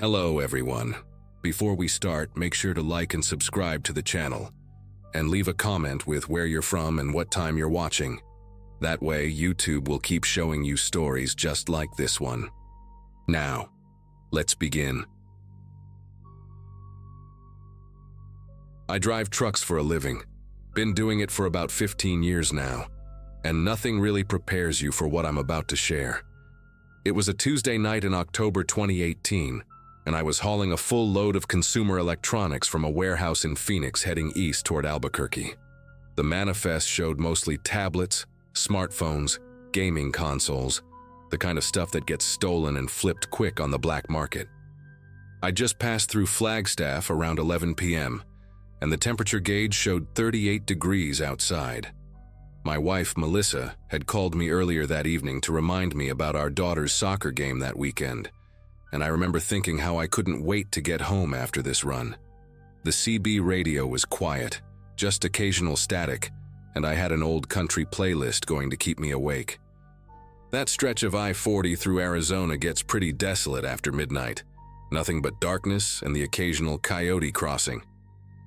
Hello everyone. Before we start, make sure to like and subscribe to the channel, and leave a comment with where you're from and what time you're watching. That way, YouTube will keep showing you stories just like this one. Now, let's begin. I drive trucks for a living. Been doing it for about 15 years now, and nothing really prepares you for what I'm about to share. It was a Tuesday night in October 2018, and I was hauling a full load of consumer electronics from a warehouse in Phoenix heading east toward Albuquerque. The manifest showed mostly tablets, smartphones, gaming consoles, the kind of stuff that gets stolen and flipped quick on the black market. I just passed through Flagstaff around 11 p.m., and the temperature gauge showed 38 degrees outside. My wife, Melissa, had called me earlier that evening to remind me about our daughter's soccer game that weekend, and I remember thinking how I couldn't wait to get home after this run. The CB radio was quiet, just occasional static, and I had an old country playlist going to keep me awake. That stretch of I-40 through Arizona gets pretty desolate after midnight. Nothing but darkness and the occasional coyote crossing.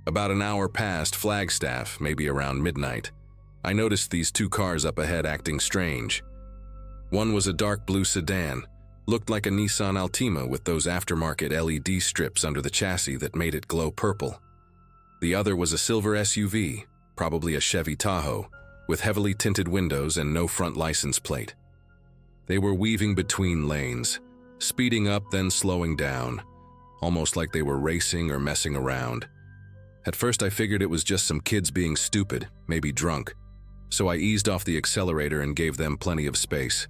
About an hour past Flagstaff, maybe around midnight, I noticed these two cars up ahead acting strange. One was a dark blue sedan, looked like a Nissan Altima with those aftermarket LED strips under the chassis that made it glow purple. The other was a silver SUV, probably a Chevy Tahoe, with heavily tinted windows and no front license plate. They were weaving between lanes, speeding up then slowing down, almost like they were racing or messing around. At first I figured it was just some kids being stupid, maybe drunk, so I eased off the accelerator and gave them plenty of space.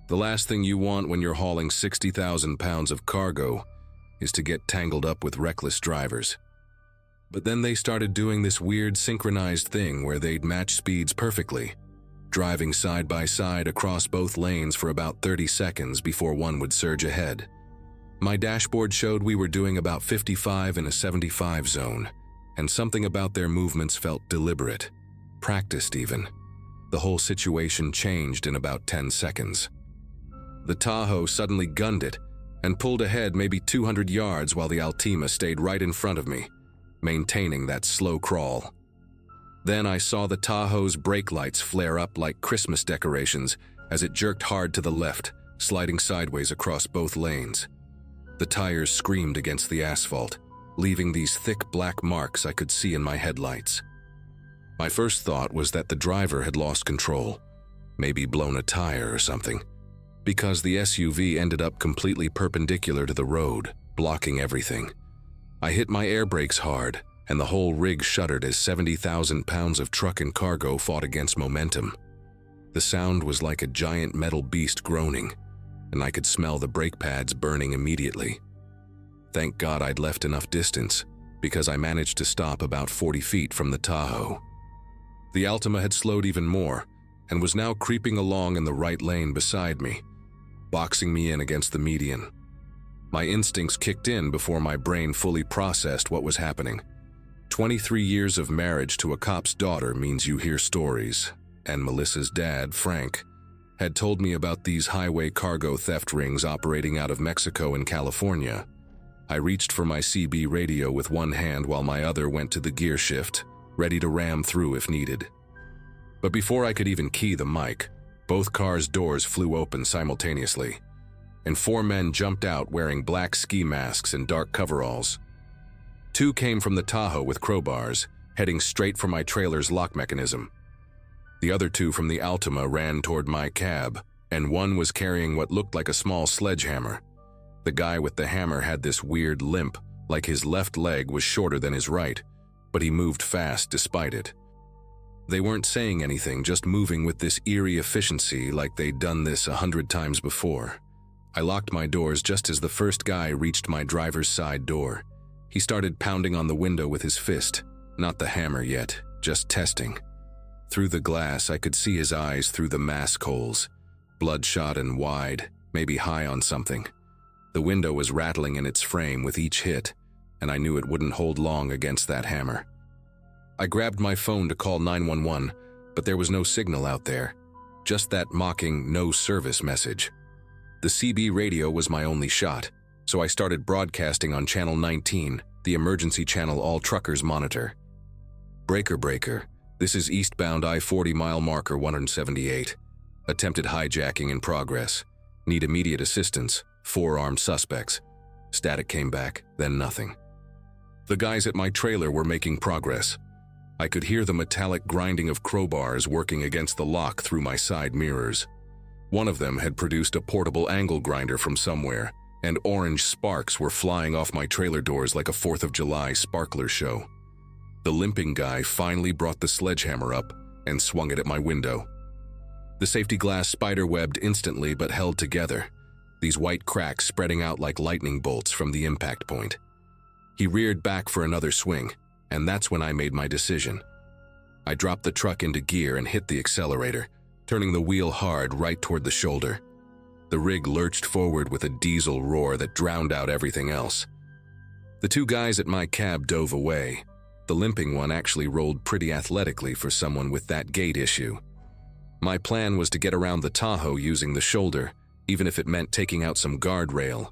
The last thing you want when you're hauling 60,000 pounds of cargo is to get tangled up with reckless drivers. But then they started doing this weird synchronized thing where they'd match speeds perfectly, driving side by side across both lanes for about 30 seconds before one would surge ahead. My dashboard showed we were doing about 55 in a 75 zone, and something about their movements felt deliberate, practiced even. The whole situation changed in about 10 seconds. The Tahoe suddenly gunned it and pulled ahead maybe 200 yards while the Altima stayed right in front of me, maintaining that slow crawl. Then I saw the Tahoe's brake lights flare up like Christmas decorations as it jerked hard to the left, sliding sideways across both lanes. The tires screamed against the asphalt, leaving these thick black marks I could see in my headlights. My first thought was that the driver had lost control, maybe blown a tire or something, because the SUV ended up completely perpendicular to the road, blocking everything. I hit my air brakes hard, and the whole rig shuddered as 70,000 pounds of truck and cargo fought against momentum. The sound was like a giant metal beast groaning, and I could smell the brake pads burning immediately. Thank God I'd left enough distance, because I managed to stop about 40 feet from the Tahoe. The Altima had slowed even more, and was now creeping along in the right lane beside me, boxing me in against the median. My instincts kicked in before my brain fully processed what was happening. 23 years of marriage to a cop's daughter means you hear stories, and Melissa's dad, Frank, had told me about these highway cargo theft rings operating out of Mexico and California. I reached for my CB radio with one hand while my other went to the gear shift, ready to ram through if needed. But before I could even key the mic, both cars' doors flew open simultaneously, and 4 men jumped out wearing black ski masks and dark coveralls. 2 came from the Tahoe with crowbars, heading straight for my trailer's lock mechanism. The other 2 from the Altima ran toward my cab, and one was carrying what looked like a small sledgehammer. The guy with the hammer had this weird limp, like his left leg was shorter than his right, but he moved fast despite it. They weren't saying anything, just moving with this eerie efficiency like they'd done this 100 times before. I locked my doors just as the first guy reached my driver's side door. He started pounding on the window with his fist, not the hammer yet, just testing. Through the glass, I could see his eyes through the mask holes, bloodshot and wide, maybe high on something. The window was rattling in its frame with each hit, and I knew it wouldn't hold long against that hammer. I grabbed my phone to call 911, but there was no signal out there, just that mocking no service message. The CB radio was my only shot, so I started broadcasting on Channel 19, the emergency channel all truckers monitor. Breaker, breaker. This is eastbound I-40 mile marker 178. Attempted hijacking in progress. Need immediate assistance. 4 armed suspects. Static came back, then nothing. The guys at my trailer were making progress. I could hear the metallic grinding of crowbars working against the lock through my side mirrors. One of them had produced a portable angle grinder from somewhere, and orange sparks were flying off my trailer doors like a 4th of July sparkler show. The limping guy finally brought the sledgehammer up and swung it at my window. The safety glass spider-webbed instantly but held together, these white cracks spreading out like lightning bolts from the impact point. He reared back for another swing, and that's when I made my decision. I dropped the truck into gear and hit the accelerator, turning the wheel hard right toward the shoulder. The rig lurched forward with a diesel roar that drowned out everything else. The 2 guys at my cab dove away. The limping one actually rolled pretty athletically for someone with that gait issue. My plan was to get around the Tahoe using the shoulder, even if it meant taking out some guardrail.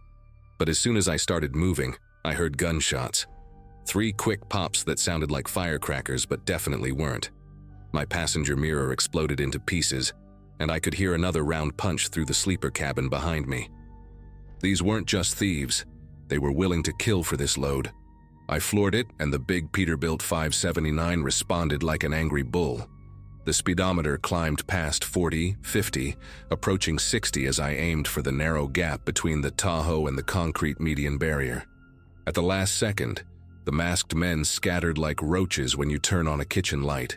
But as soon as I started moving, I heard gunshots. 3 quick pops that sounded like firecrackers but definitely weren't. My passenger mirror exploded into pieces, and I could hear another round punch through the sleeper cabin behind me. These weren't just thieves. They were willing to kill for this load. I floored it, and the big Peterbilt 579 responded like an angry bull. The speedometer climbed past 40, 50, approaching 60 as I aimed for the narrow gap between the Tahoe and the concrete median barrier. At the last second, the masked men scattered like roaches when you turn on a kitchen light.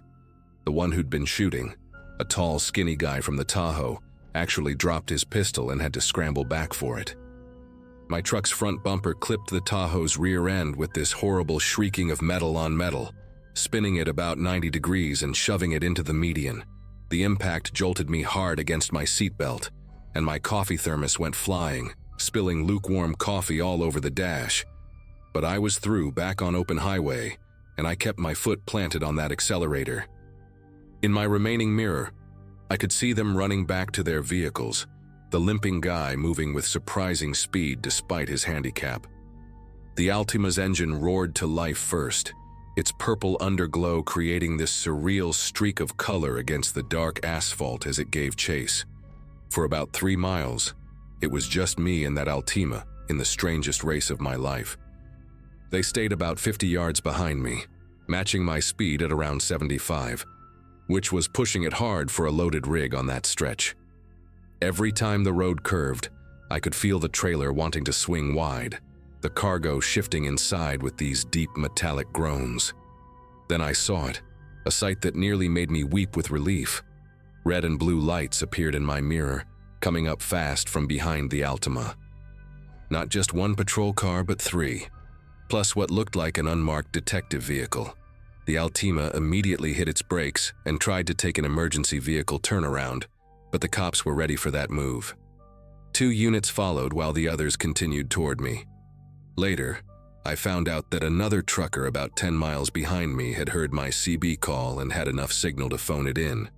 The one who'd been shooting, a tall, skinny guy from the Tahoe, actually dropped his pistol and had to scramble back for it. My truck's front bumper clipped the Tahoe's rear end with this horrible shrieking of metal on metal, spinning it about 90 degrees and shoving it into the median. The impact jolted me hard against my seatbelt, and my coffee thermos went flying, spilling lukewarm coffee all over the dash. But I was through, back on open highway, and I kept my foot planted on that accelerator. In my remaining mirror, I could see them running back to their vehicles, the limping guy moving with surprising speed despite his handicap. The Altima's engine roared to life first, its purple underglow creating this surreal streak of color against the dark asphalt as it gave chase. For about 3 miles, it was just me and that Altima in the strangest race of my life. They stayed about 50 yards behind me, matching my speed at around 75, which was pushing it hard for a loaded rig on that stretch. Every time the road curved, I could feel the trailer wanting to swing wide, the cargo shifting inside with these deep metallic groans. Then I saw it, a sight that nearly made me weep with relief. Red and blue lights appeared in my mirror, coming up fast from behind the Altima. Not just 1 patrol car, but 3, plus what looked like an unmarked detective vehicle. The Altima immediately hit its brakes and tried to take an emergency vehicle turnaround, but the cops were ready for that move. 2 units followed while the others continued toward me. Later, I found out that another trucker about 10 miles behind me had heard my CB call and had enough signal to phone it in.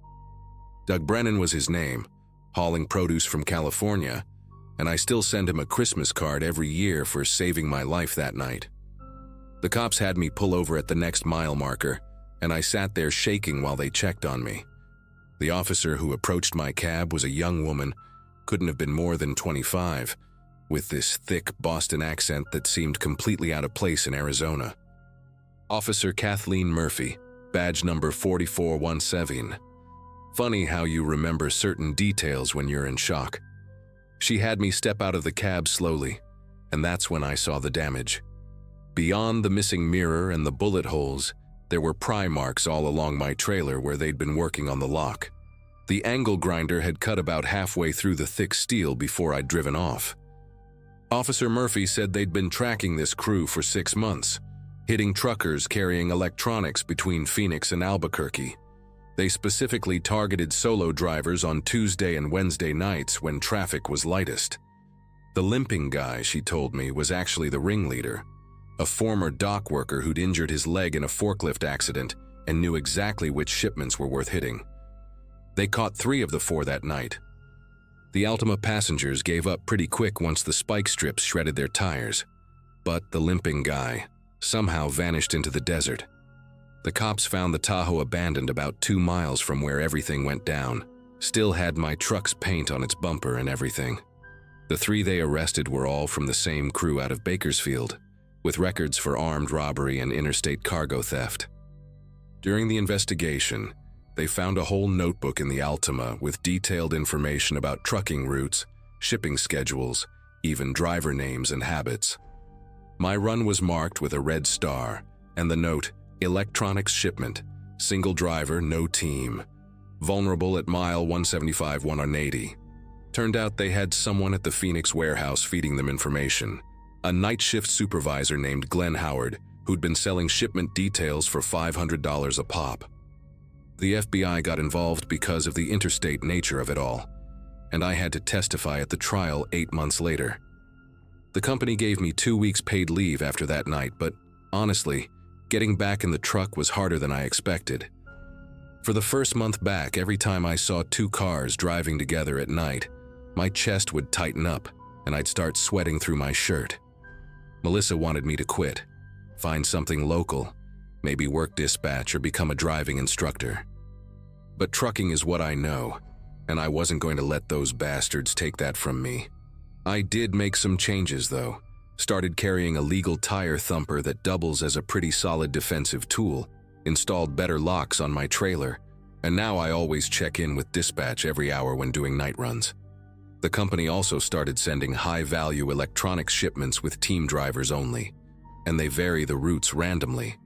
Doug Brennan was his name, hauling produce from California, and I still send him a Christmas card every year for saving my life that night. The cops had me pull over at the next mile marker, and I sat there shaking while they checked on me. The officer who approached my cab was a young woman, couldn't have been more than 25, with this thick Boston accent that seemed completely out of place in Arizona. Officer Kathleen Murphy, badge number 4417. Funny how you remember certain details when you're in shock. She had me step out of the cab slowly, and that's when I saw the damage. Beyond the missing mirror and the bullet holes, there were pry marks all along my trailer where they'd been working on the lock. The angle grinder had cut about halfway through the thick steel before I'd driven off. Officer Murphy said they'd been tracking this crew for 6 months, hitting truckers carrying electronics between Phoenix and Albuquerque. They specifically targeted solo drivers on Tuesday and Wednesday nights when traffic was lightest. The limping guy, she told me, was actually the ringleader, a former dock worker who'd injured his leg in a forklift accident and knew exactly which shipments were worth hitting. They caught 3 of the 4 that night. The Altima passengers gave up pretty quick once the spike strips shredded their tires, but the limping guy somehow vanished into the desert. The cops found the Tahoe abandoned about 2 miles from where everything went down. Still had my truck's paint on its bumper and everything. The 3 they arrested were all from the same crew out of Bakersfield, with records for armed robbery and interstate cargo theft. During the investigation, they found a whole notebook in the Altima with detailed information about trucking routes, shipping schedules, even driver names and habits. My run was marked with a red star, and the note, "Electronics shipment, single driver, no team. Vulnerable at mile 175-180. Turned out they had someone at the Phoenix warehouse feeding them information. A night shift supervisor named Glenn Howard, who'd been selling shipment details for $500 a pop. The FBI got involved because of the interstate nature of it all, and I had to testify at the trial 8 months later. The company gave me 2 weeks paid leave after that night, but honestly, getting back in the truck was harder than I expected. For the first month back, every time I saw 2 cars driving together at night, my chest would tighten up and I'd start sweating through my shirt. Melissa wanted me to quit, find something local, maybe work dispatch or become a driving instructor. But trucking is what I know, and I wasn't going to let those bastards take that from me. I did make some changes though. Started carrying a legal tire thumper that doubles as a pretty solid defensive tool, installed better locks on my trailer, and now I always check in with dispatch every hour when doing night runs. The company also started sending high-value electronics shipments with team drivers only, and they vary the routes randomly.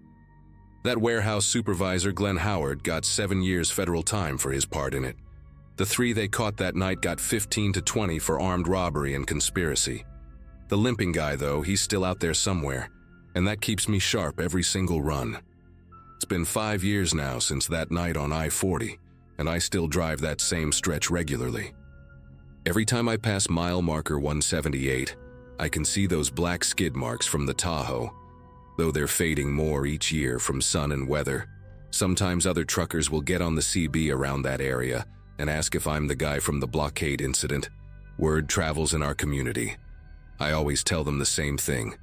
That warehouse supervisor, Glenn Howard, got 7 years federal time for his part in it. The 3 they caught that night got 15 to 20 for armed robbery and conspiracy. The limping guy, though, he's still out there somewhere, and that keeps me sharp every single run. It's been 5 years now since that night on I-40, and I still drive that same stretch regularly. Every time I pass mile marker 178, I can see those black skid marks from the Tahoe, though they're fading more each year from sun and weather. Sometimes other truckers will get on the CB around that area and ask if I'm the guy from the blockade incident. Word travels in our community. I always tell them the same thing.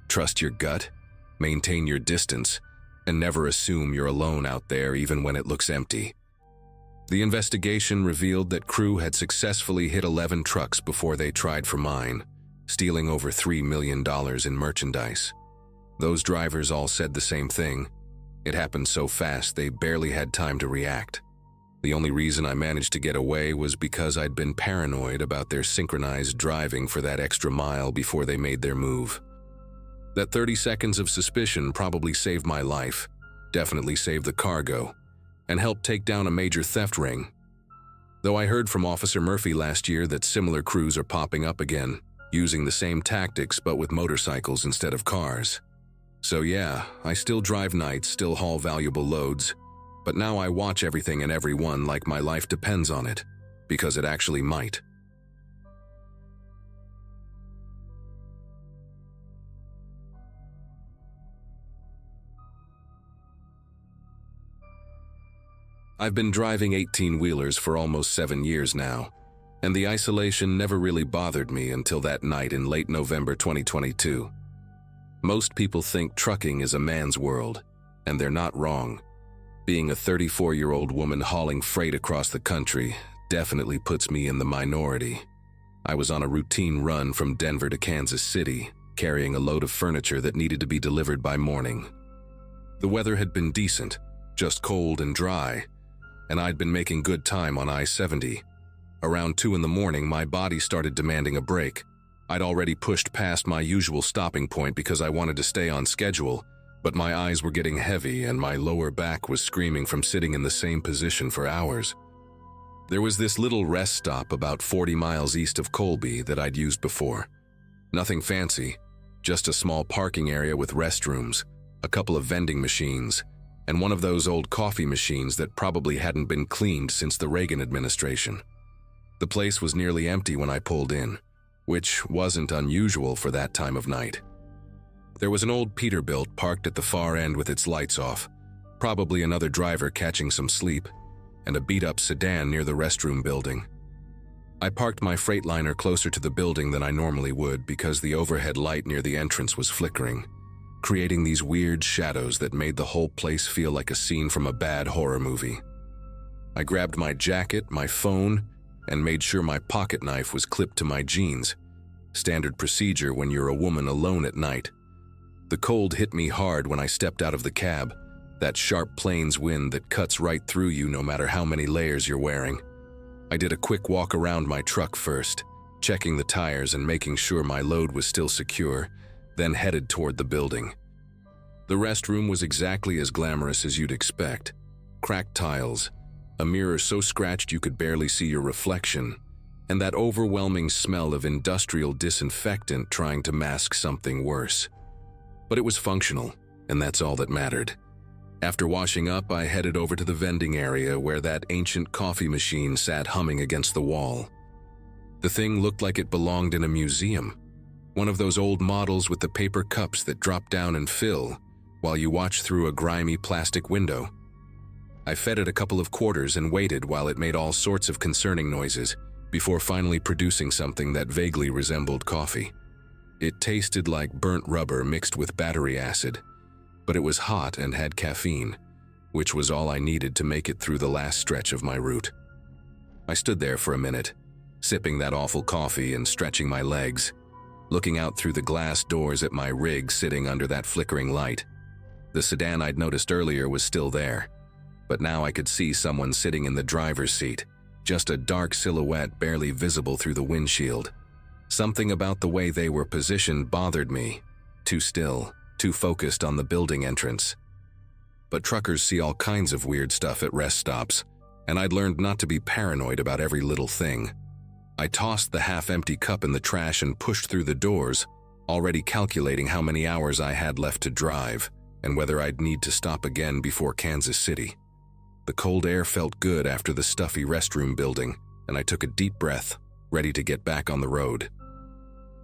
Trust your gut, maintain your distance, and never assume you're alone out there even when it looks empty. The investigation revealed that crew had successfully hit 11 trucks before they tried for mine, stealing over $3 million in merchandise. Those drivers all said the same thing. It happened so fast they barely had time to react. The only reason I managed to get away was because I'd been paranoid about their synchronized driving for that extra mile before they made their move. That 30 seconds of suspicion probably saved my life, definitely saved the cargo, and helped take down a major theft ring. Though I heard from Officer Murphy last year that similar crews are popping up again, using the same tactics but with motorcycles instead of cars. So yeah, I still drive nights, still haul valuable loads, but now I watch everything and everyone like my life depends on it, because it actually might. I've been driving 18-wheelers for almost 7 years now, and the isolation never really bothered me until that night in late November 2022. Most people think trucking is a man's world, and they're not wrong. Being a 34-year-old woman hauling freight across the country definitely puts me in the minority. I was on a routine run from Denver to Kansas City, carrying a load of furniture that needed to be delivered by morning. The weather had been decent, just cold and dry, and I'd been making good time on I-70. Around 2 in the morning, my body started demanding a break. I'd already pushed past my usual stopping point because I wanted to stay on schedule, but my eyes were getting heavy and my lower back was screaming from sitting in the same position for hours. There was this little rest stop about 40 miles east of Colby that I'd used before. Nothing fancy, just a small parking area with restrooms, a couple of vending machines, and one of those old coffee machines that probably hadn't been cleaned since the Reagan administration. The place was nearly empty when I pulled in, which wasn't unusual for that time of night. There was an old Peterbilt parked at the far end with its lights off, probably another driver catching some sleep, and a beat-up sedan near the restroom building. I parked my Freightliner closer to the building than I normally would because the overhead light near the entrance was flickering, creating these weird shadows that made the whole place feel like a scene from a bad horror movie. I grabbed my jacket, my phone, and made sure my pocket knife was clipped to my jeans, standard procedure when you're a woman alone at night. The cold hit me hard when I stepped out of the cab, that sharp plains wind that cuts right through you no matter how many layers you're wearing. I did a quick walk around my truck first, checking the tires and making sure my load was still secure, then headed toward the building. The restroom was exactly as glamorous as you'd expect. Cracked tiles, a mirror so scratched you could barely see your reflection, and that overwhelming smell of industrial disinfectant trying to mask something worse. But it was functional, and that's all that mattered. After washing up, I headed over to the vending area where that ancient coffee machine sat humming against the wall. The thing looked like it belonged in a museum, one of those old models with the paper cups that drop down and fill while you watch through a grimy plastic window. I fed it a couple of quarters and waited while it made all sorts of concerning noises before finally producing something that vaguely resembled coffee. It tasted like burnt rubber mixed with battery acid, but it was hot and had caffeine, which was all I needed to make it through the last stretch of my route. I stood there for a minute, sipping that awful coffee and stretching my legs, looking out through the glass doors at my rig sitting under that flickering light. The sedan I'd noticed earlier was still there, but now I could see someone sitting in the driver's seat, just a dark silhouette barely visible through the windshield. Something about the way they were positioned bothered me. Too still, too focused on the building entrance. But truckers see all kinds of weird stuff at rest stops, and I'd learned not to be paranoid about every little thing. I tossed the half-empty cup in the trash and pushed through the doors, already calculating how many hours I had left to drive and whether I'd need to stop again before Kansas City. The cold air felt good after the stuffy restroom building, and I took a deep breath, ready to get back on the road.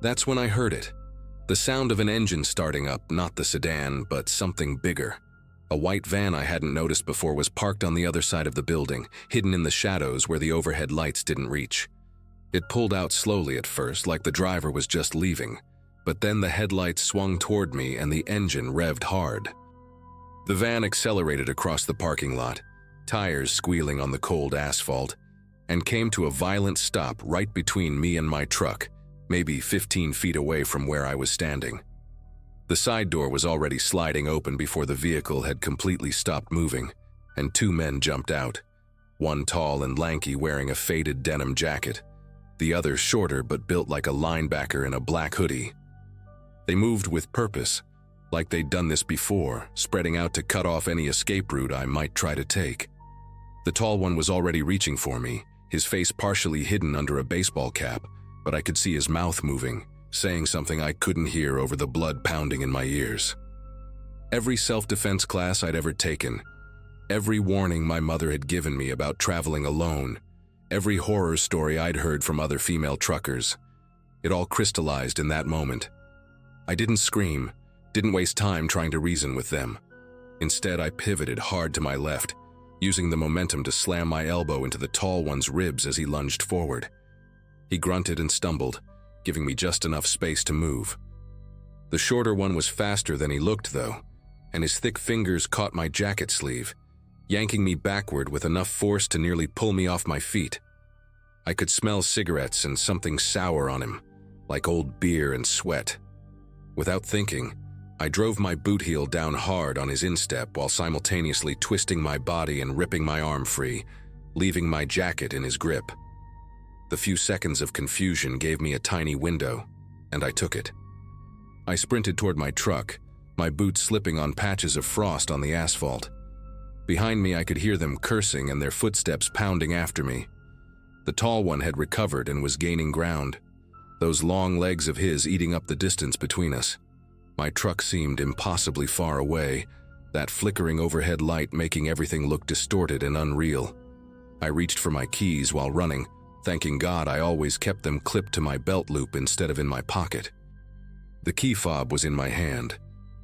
That's when I heard it. The sound of an engine starting up, not the sedan, but something bigger. A white van I hadn't noticed before was parked on the other side of the building, hidden in the shadows where the overhead lights didn't reach. It pulled out slowly at first, like the driver was just leaving, but then the headlights swung toward me and the engine revved hard. The van accelerated across the parking lot, tires squealing on the cold asphalt, and came to a violent stop right between me and my truck, maybe 15 feet away from where I was standing. The side door was already sliding open before the vehicle had completely stopped moving, and two men jumped out, one tall and lanky wearing a faded denim jacket, the other shorter but built like a linebacker in a black hoodie. They moved with purpose, like they'd done this before, spreading out to cut off any escape route I might try to take. The tall one was already reaching for me, his face partially hidden under a baseball cap, but I could see his mouth moving, saying something I couldn't hear over the blood pounding in my ears. Every self-defense class I'd ever taken, every warning my mother had given me about traveling alone, every horror story I'd heard from other female truckers, it all crystallized in that moment. I didn't scream, didn't waste time trying to reason with them. Instead, I pivoted hard to my left, using the momentum to slam my elbow into the tall one's ribs as he lunged forward. He grunted and stumbled, giving me just enough space to move. The shorter one was faster than he looked, though, and his thick fingers caught my jacket sleeve, yanking me backward with enough force to nearly pull me off my feet. I could smell cigarettes and something sour on him, like old beer and sweat. Without thinking, I drove my boot heel down hard on his instep while simultaneously twisting my body and ripping my arm free, leaving my jacket in his grip. The few seconds of confusion gave me a tiny window, and I took it. I sprinted toward my truck, my boots slipping on patches of frost on the asphalt. Behind me, I could hear them cursing and their footsteps pounding after me. The tall one had recovered and was gaining ground, those long legs of his eating up the distance between us. My truck seemed impossibly far away, that flickering overhead light making everything look distorted and unreal. I reached for my keys while running, thanking God I always kept them clipped to my belt loop instead of in my pocket. The key fob was in my hand,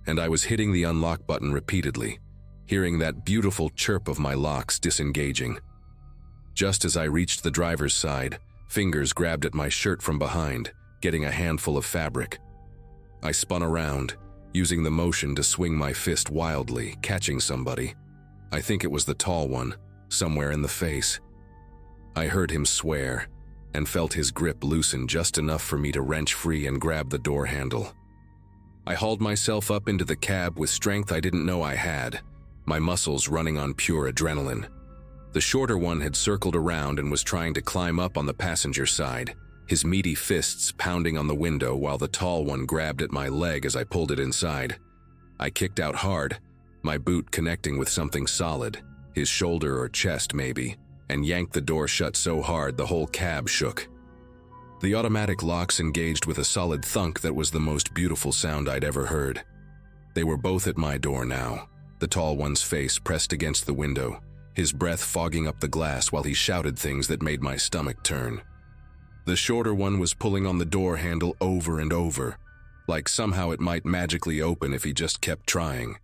and I was hitting the unlock button repeatedly, hearing that beautiful chirp of my locks disengaging. Just as I reached the driver's side, Fingers grabbed at my shirt from behind, getting a handful of fabric. I spun around, using the motion to swing my fist wildly, catching somebody. I think it was the tall one, somewhere in the face. I heard him swear, and felt his grip loosen just enough for me to wrench free and grab the door handle. I hauled myself up into the cab with strength I didn't know I had, my muscles running on pure adrenaline. The shorter one had circled around and was trying to climb up on the passenger side, his meaty fists pounding on the window while the tall one grabbed at my leg as I pulled it inside. I kicked out hard, my boot connecting with something solid, his shoulder or chest maybe, and yanked the door shut so hard the whole cab shook. The automatic locks engaged with a solid thunk that was the most beautiful sound I'd ever heard. They were both at my door now, the tall one's face pressed against the window, his breath fogging up the glass while he shouted things that made my stomach turn. The shorter one was pulling on the door handle over and over, like somehow it might magically open if he just kept trying.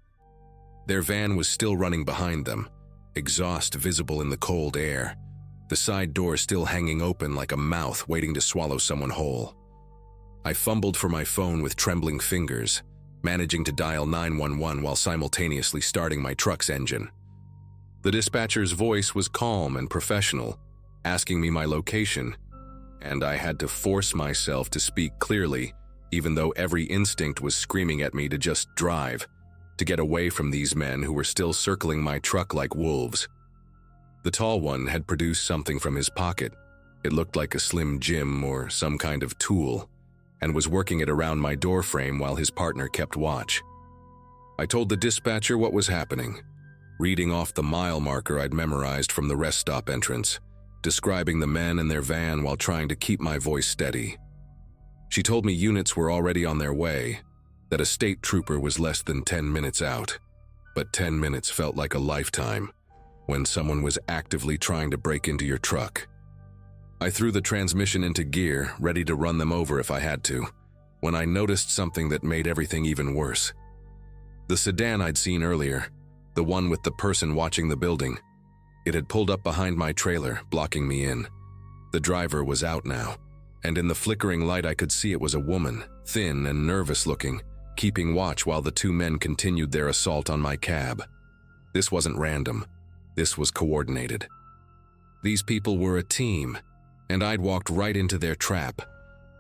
Their van was still running behind them, exhaust visible in the cold air, the side door still hanging open like a mouth waiting to swallow someone whole. I fumbled for my phone with trembling fingers, managing to dial 911 while simultaneously starting my truck's engine. The dispatcher's voice was calm and professional, asking me my location, and I had to force myself to speak clearly, even though every instinct was screaming at me to just drive, to get away from these men who were still circling my truck like wolves. The tall one had produced something from his pocket. It looked like a slim gym or some kind of tool, and was working it around my doorframe while his partner kept watch. I told the dispatcher what was happening, reading off the mile marker I'd memorized from the rest stop entrance, describing the men and their van while trying to keep my voice steady. She told me units were already on their way, that a state trooper was less than 10 minutes out, but 10 minutes felt like a lifetime when someone was actively trying to break into your truck. I threw the transmission into gear, ready to run them over if I had to, when I noticed something that made everything even worse. The sedan I'd seen earlier, the one with the person watching the building, it had pulled up behind my trailer, blocking me in. The driver was out now, and in the flickering light I could see it was a woman, thin and nervous looking, keeping watch while the two men continued their assault on my cab. This wasn't random. This was coordinated. These people were a team, and I'd walked right into their trap.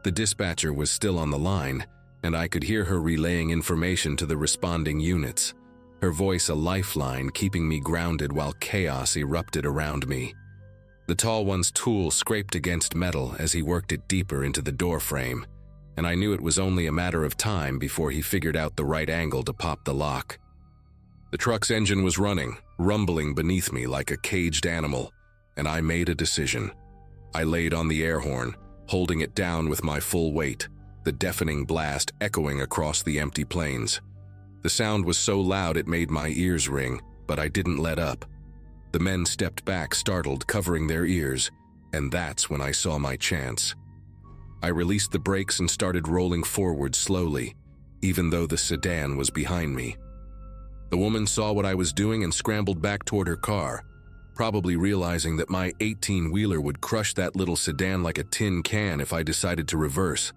The dispatcher was still on the line, and I could hear her relaying information to the responding units, her voice a lifeline keeping me grounded while chaos erupted around me. The tall one's tool scraped against metal as he worked it deeper into the door frame, and I knew it was only a matter of time before he figured out the right angle to pop the lock. The truck's engine was running, rumbling beneath me like a caged animal, and I made a decision. I laid on the air horn, holding it down with my full weight, the deafening blast echoing across the empty plains. The sound was so loud it made my ears ring, but I didn't let up. The men stepped back, startled, covering their ears, and that's when I saw my chance. I released the brakes and started rolling forward slowly, even though the sedan was behind me. The woman saw what I was doing and scrambled back toward her car, probably realizing that my 18-wheeler would crush that little sedan like a tin can if I decided to reverse.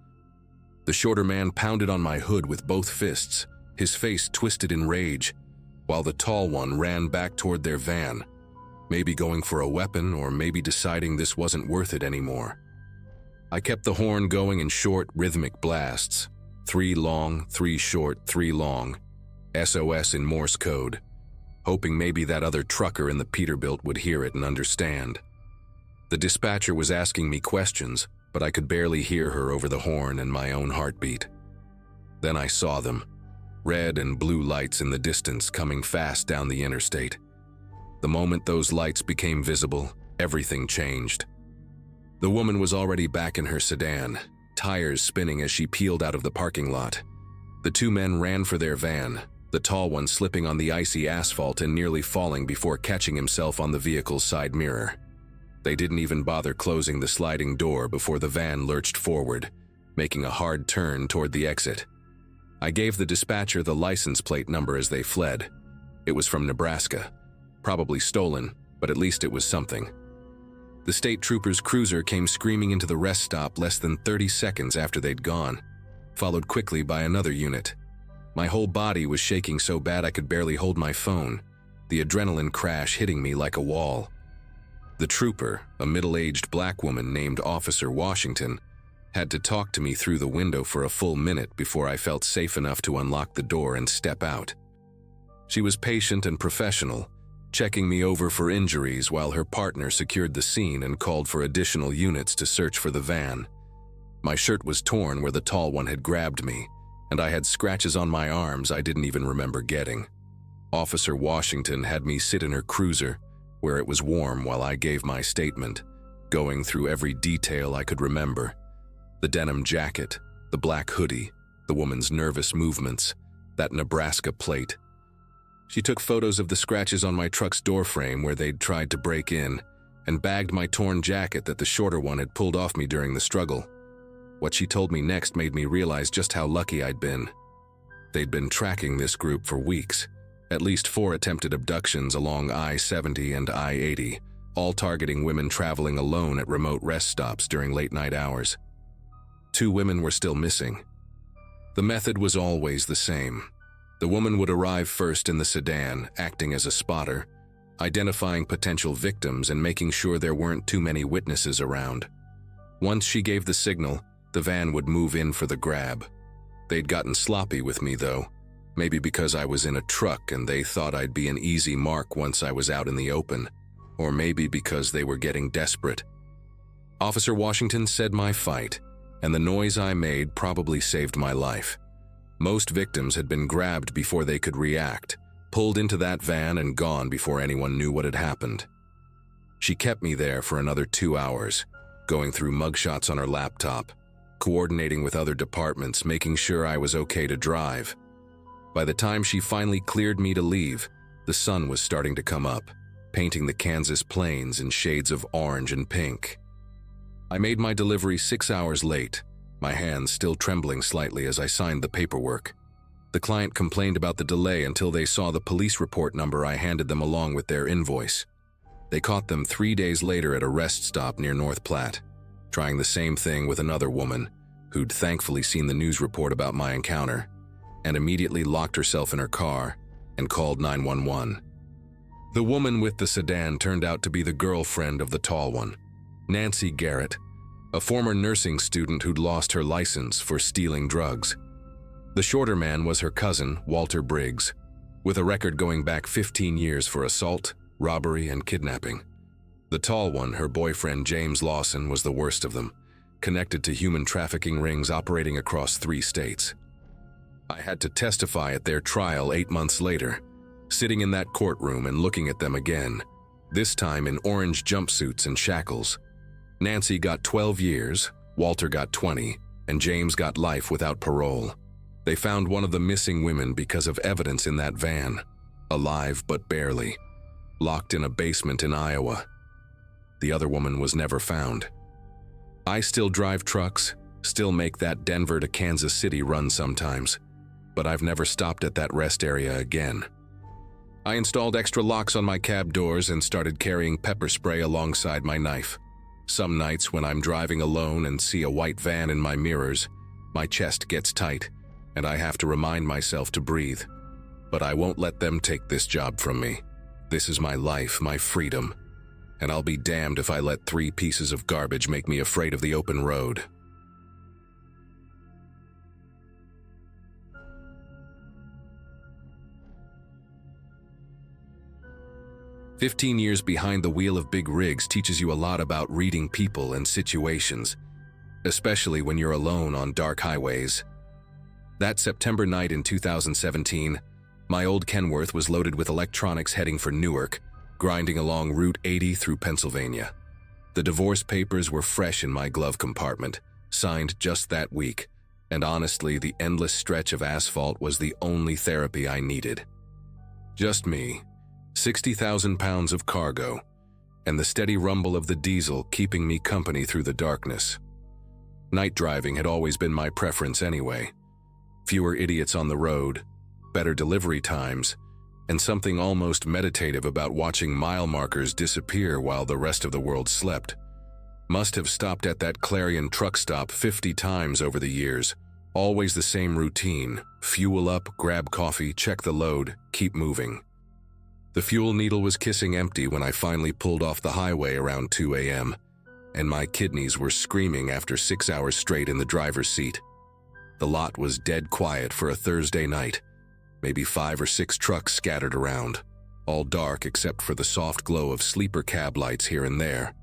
The shorter man pounded on my hood with both fists, his face twisted in rage, while the tall one ran back toward their van, maybe going for a weapon or maybe deciding this wasn't worth it anymore. I kept the horn going in short, rhythmic blasts, 3 long, 3 short, 3 long, SOS in Morse code, hoping maybe that other trucker in the Peterbilt would hear it and understand. The dispatcher was asking me questions, but I could barely hear her over the horn and my own heartbeat. Then I saw them, red and blue lights in the distance coming fast down the interstate. The moment those lights became visible, everything changed. The woman was already back in her sedan, tires spinning as she peeled out of the parking lot. The two men ran for their van, the tall one slipping on the icy asphalt and nearly falling before catching himself on the vehicle's side mirror. They didn't even bother closing the sliding door before the van lurched forward, making a hard turn toward the exit. I gave the dispatcher the license plate number as they fled. It was from Nebraska. Probably stolen, but at least it was something. The state trooper's cruiser came screaming into the rest stop less than 30 seconds after they'd gone, followed quickly by another unit. My whole body was shaking so bad I could barely hold my phone, the adrenaline crash hitting me like a wall. The trooper, a middle-aged black woman named Officer Washington, had to talk to me through the window for a full minute before I felt safe enough to unlock the door and step out. She was patient and professional, checking me over for injuries while her partner secured the scene and called for additional units to search for the van. My shirt was torn where the tall one had grabbed me, and I had scratches on my arms I didn't even remember getting. Officer Washington had me sit in her cruiser, where it was warm while I gave my statement, going through every detail I could remember. The denim jacket, the black hoodie, the woman's nervous movements, that Nebraska plate. She took photos of the scratches on my truck's doorframe where they'd tried to break in, and bagged my torn jacket that the shorter one had pulled off me during the struggle. What she told me next made me realize just how lucky I'd been. They'd been tracking this group for weeks, at least 4 attempted abductions along I-70 and I-80, all targeting women traveling alone at remote rest stops during late-night hours. 2 women were still missing. The method was always the same. The woman would arrive first in the sedan, acting as a spotter, identifying potential victims and making sure there weren't too many witnesses around. Once she gave the signal, the van would move in for the grab. They'd gotten sloppy with me, though, maybe because I was in a truck and they thought I'd be an easy mark once I was out in the open, or maybe because they were getting desperate. Officer Washington said my fight, and the noise I made probably saved my life. Most victims had been grabbed before they could react, pulled into that van and gone before anyone knew what had happened. She kept me there for another 2 hours, going through mugshots on her laptop, coordinating with other departments, making sure I was okay to drive. By the time she finally cleared me to leave, the sun was starting to come up, painting the Kansas plains in shades of orange and pink. I made my delivery 6 hours late, my hands still trembling slightly as I signed the paperwork. The client complained about the delay until they saw the police report number I handed them along with their invoice. They caught them 3 days later at a rest stop near North Platte, trying the same thing with another woman who'd thankfully seen the news report about my encounter, and immediately locked herself in her car and called 911. The woman with the sedan turned out to be the girlfriend of the tall one, Nancy Garrett, a former nursing student who'd lost her license for stealing drugs. The shorter man was her cousin, Walter Briggs, with a record going back 15 years for assault, robbery, and kidnapping. The tall one, her boyfriend James Lawson, was the worst of them, connected to human trafficking rings operating across 3 states. I had to testify at their trial 8 months later, sitting in that courtroom and looking at them again, this time in orange jumpsuits and shackles. Nancy got 12 years, Walter got 20, and James got life without parole. They found one of the missing women because of evidence in that van, alive but barely, locked in a basement in Iowa. The other woman was never found. I still drive trucks, still make that Denver to Kansas City run sometimes, but I've never stopped at that rest area again. I installed extra locks on my cab doors and started carrying pepper spray alongside my knife. Some nights when I'm driving alone and see a white van in my mirrors, my chest gets tight and I have to remind myself to breathe. But I won't let them take this job from me. This is my life, my freedom, and I'll be damned if I let 3 pieces of garbage make me afraid of the open road. "15 years behind the wheel of big rigs teaches you a lot about reading people and situations, especially when you're alone on dark highways. That September night in 2017, my old Kenworth was loaded with electronics heading for Newark, grinding along Route 80 through Pennsylvania. The divorce papers were fresh in my glove compartment, signed just that week, and honestly, the endless stretch of asphalt was the only therapy I needed. Just me, 60,000 pounds of cargo, and the steady rumble of the diesel keeping me company through the darkness. Night driving had always been my preference anyway. Fewer idiots on the road, better delivery times, and something almost meditative about watching mile markers disappear while the rest of the world slept. Must have stopped at that Clarion truck stop 50 times over the years. Always the same routine: fuel up, grab coffee, check the load, keep moving. The fuel needle was kissing empty when I finally pulled off the highway around 2 a.m., and my kidneys were screaming after 6 hours straight in the driver's seat. The lot was dead quiet for a Thursday night. Maybe 5 or 6 trucks scattered around, all dark except for the soft glow of sleeper cab lights here and there.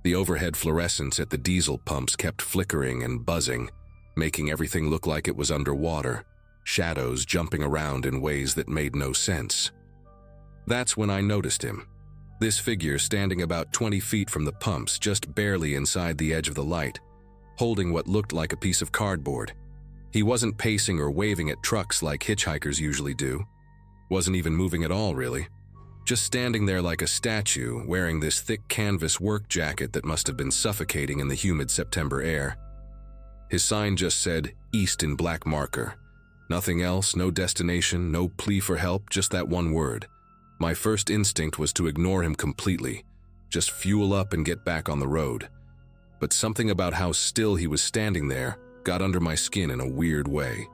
The overhead fluorescents at the diesel pumps kept flickering and buzzing, making everything look like it was underwater, shadows jumping around in ways that made no sense. That's when I noticed him. This figure standing about 20 feet from the pumps, just barely inside the edge of the light, holding what looked like a piece of cardboard. He wasn't pacing or waving at trucks like hitchhikers usually do. Wasn't even moving at all, really. Just standing there like a statue, wearing this thick canvas work jacket that must have been suffocating in the humid September air. His sign just said, "East" in black marker. Nothing else, no destination, no plea for help, just that one word. My first instinct was to ignore him completely, just fuel up and get back on the road. But something about how still he was standing there got under my skin in a weird way.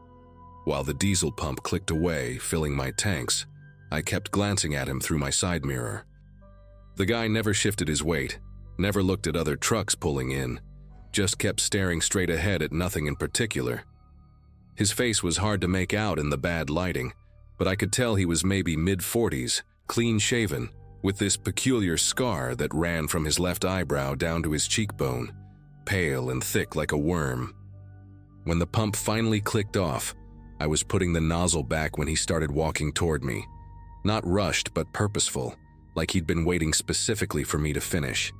While the diesel pump clicked away, filling my tanks, I kept glancing at him through my side mirror. The guy never shifted his weight, never looked at other trucks pulling in, just kept staring straight ahead at nothing in particular. His face was hard to make out in the bad lighting, but I could tell he was maybe mid-40s, clean-shaven, with this peculiar scar that ran from his left eyebrow down to his cheekbone, pale and thick like a worm. When the pump finally clicked off, I was putting the nozzle back when he started walking toward me. Not rushed, but purposeful, like he'd been waiting specifically for me to finish.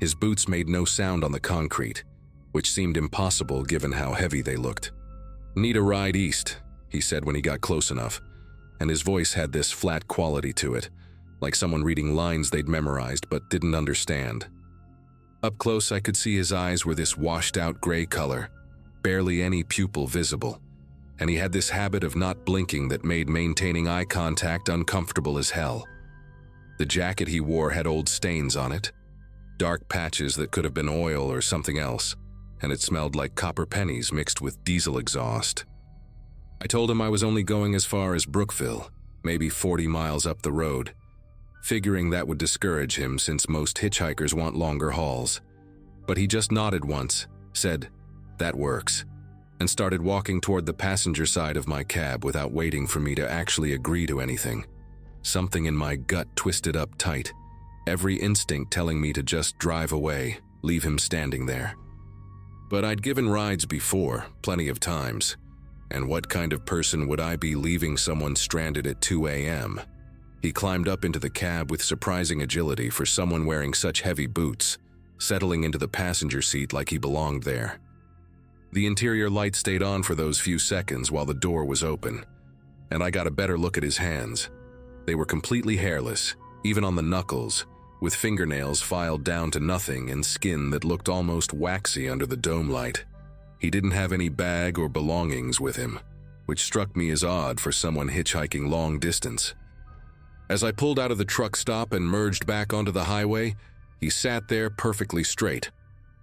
His boots made no sound on the concrete, which seemed impossible given how heavy they looked. "Need a ride east," he said when he got close enough, and his voice had this flat quality to it, like someone reading lines they'd memorized but didn't understand. Up close, I could see his eyes were this washed-out gray color, barely any pupil visible, and he had this habit of not blinking that made maintaining eye contact uncomfortable as hell. The jacket he wore had old stains on it, dark patches that could have been oil or something else, and it smelled like copper pennies mixed with diesel exhaust. I told him I was only going as far as Brookville, maybe 40 miles up the road, figuring that would discourage him since most hitchhikers want longer hauls. But he just nodded once, said, "That works," and started walking toward the passenger side of my cab without waiting for me to actually agree to anything. Something in my gut twisted up tight, every instinct telling me to just drive away, leave him standing there. But I'd given rides before, plenty of times, and what kind of person would I be leaving someone stranded at 2 a.m.? He climbed up into the cab with surprising agility for someone wearing such heavy boots, settling into the passenger seat like he belonged there. The interior light stayed on for those few seconds while the door was open, and I got a better look at his hands. They were completely hairless, even on the knuckles, with fingernails filed down to nothing and skin that looked almost waxy under the dome light. He didn't have any bag or belongings with him, which struck me as odd for someone hitchhiking long distance. As I pulled out of the truck stop and merged back onto the highway, he sat there perfectly straight,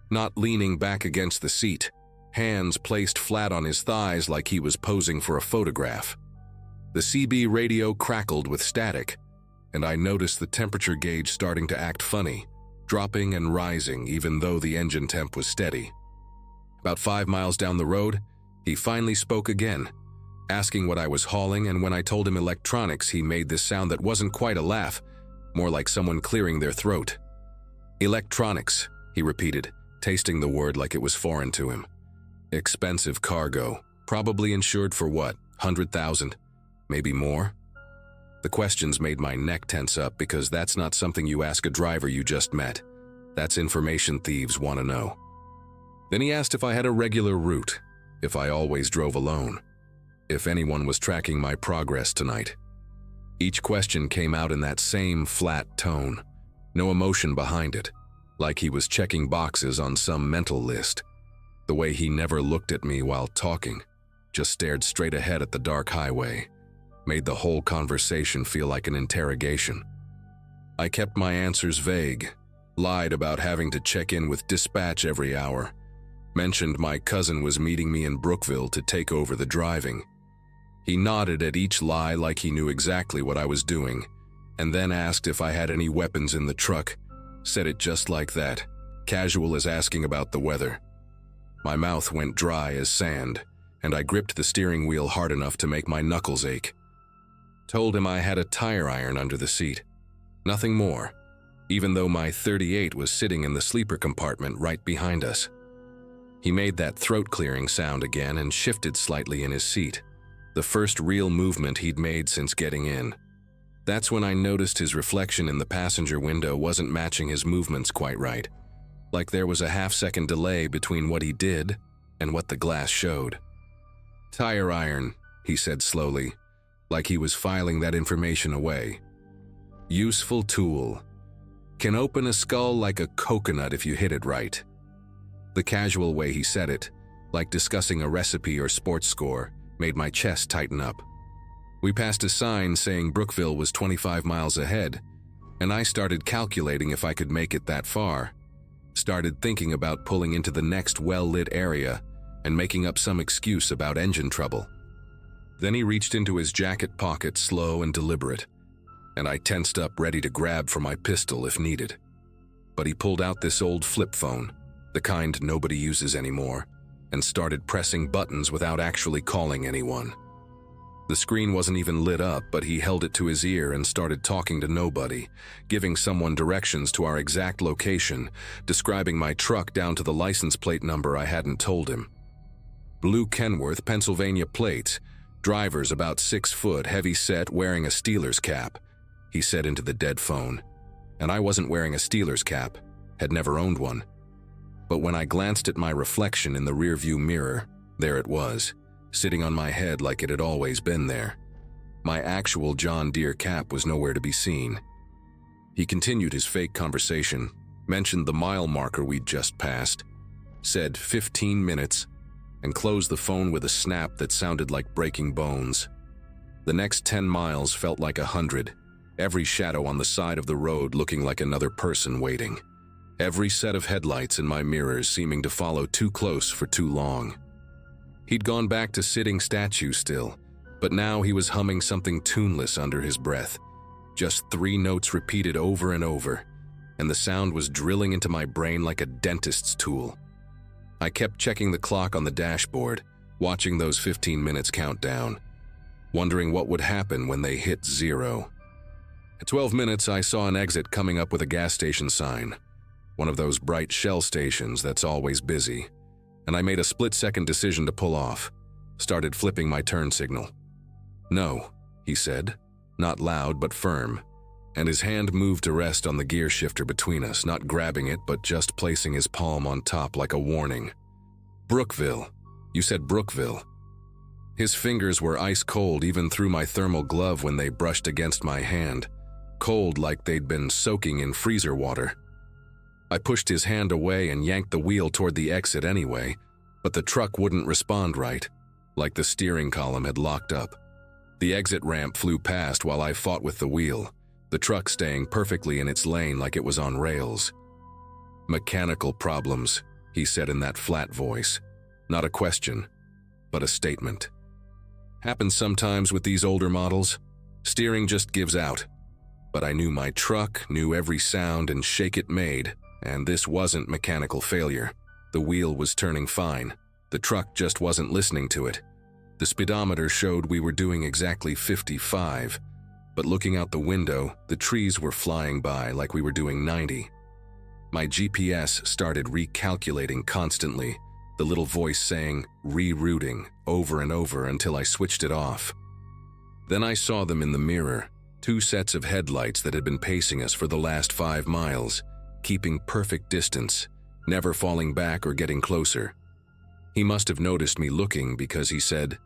not leaning back against the seat, hands placed flat on his thighs like he was posing for a photograph. The CB radio crackled with static, and I noticed the temperature gauge starting to act funny, dropping and rising even though the engine temp was steady. About 5 miles down the road, he finally spoke again, asking what I was hauling, and when I told him electronics, he made this sound that wasn't quite a laugh, more like someone clearing their throat. "Electronics," he repeated, tasting the word like it was foreign to him. "Expensive cargo, probably insured for what, 100,000, maybe more?" The questions made my neck tense up because that's not something you ask a driver you just met. That's information thieves want to know. Then he asked if I had a regular route, if I always drove alone, if anyone was tracking my progress tonight. Each question came out in that same flat tone, no emotion behind it, like he was checking boxes on some mental list. The way he never looked at me while talking, just stared straight ahead at the dark highway, made the whole conversation feel like an interrogation. I kept my answers vague, lied about having to check in with dispatch every hour, mentioned my cousin was meeting me in Brookville to take over the driving. He nodded at each lie like he knew exactly what I was doing, and then asked if I had any weapons in the truck. Said it just like that, casual as asking about the weather. My mouth went dry as sand, and I gripped the steering wheel hard enough to make my knuckles ache. Told him I had a tire iron under the seat. Nothing more, even though my .38 was sitting in the sleeper compartment right behind us. He made that throat-clearing sound again and shifted slightly in his seat, the first real movement he'd made since getting in. That's when I noticed his reflection in the passenger window wasn't matching his movements quite right, like there was a half-second delay between what he did and what the glass showed. "Tire iron," he said slowly, like he was filing that information away. "Useful tool. Can open a skull like a coconut if you hit it right." The casual way he said it, like discussing a recipe or sports score, made my chest tighten up. We passed a sign saying Brookville was 25 miles ahead, and I started calculating if I could make it that far. Started thinking about pulling into the next well-lit area and making up some excuse about engine trouble. Then he reached into his jacket pocket slow and deliberate, and I tensed up ready to grab for my pistol if needed. But he pulled out this old flip phone, the kind nobody uses anymore, and started pressing buttons without actually calling anyone. The screen wasn't even lit up, but he held it to his ear and started talking to nobody, giving someone directions to our exact location, describing my truck down to the license plate number I hadn't told him. Blue Kenworth, Pennsylvania plates, driver's about 6 foot, heavy set, wearing a Steelers cap, he said into the dead phone. And I wasn't wearing a Steelers cap, had never owned one. But when I glanced at my reflection in the rearview mirror, there it was, sitting on my head like it had always been there. My actual John Deere cap was nowhere to be seen. He continued his fake conversation, mentioned the mile marker we'd just passed, said 15 minutes, and closed the phone with a snap that sounded like breaking bones. The next 10 miles felt like 100, every shadow on the side of the road looking like another person waiting. Every set of headlights in my mirrors seeming to follow too close for too long. He'd gone back to sitting statue still, but now he was humming something tuneless under his breath, just 3 notes repeated over and over, and the sound was drilling into my brain like a dentist's tool. I kept checking the clock on the dashboard, watching those 15 minutes count down, wondering what would happen when they hit 0. At 12 minutes, I saw an exit coming up with a gas station sign, one of those bright Shell stations that's always busy, and I made a split-second decision to pull off, started flipping my turn signal. "No," he said, not loud but firm, and his hand moved to rest on the gear shifter between us, not grabbing it but just placing his palm on top like a warning. "Brookville. You said Brookville." His fingers were ice cold even through my thermal glove when they brushed against my hand, cold like they'd been soaking in freezer water. I pushed his hand away and yanked the wheel toward the exit anyway, but the truck wouldn't respond right, like the steering column had locked up. The exit ramp flew past while I fought with the wheel, the truck staying perfectly in its lane like it was on rails. "Mechanical problems," he said in that flat voice. Not a question, but a statement. "Happens sometimes with these older models. Steering just gives out. But I knew my truck, knew every sound and shake it made, and this wasn't mechanical failure. The wheel was turning fine. The truck just wasn't listening to it. The speedometer showed we were doing exactly 55, but looking out the window, the trees were flying by like we were doing 90. My GPS started recalculating constantly, the little voice saying, rerouting, over and over until I switched it off. Then I saw them in the mirror, 2 sets of headlights that had been pacing us for the last 5 miles, keeping perfect distance, never falling back or getting closer. He must have noticed me looking because he said,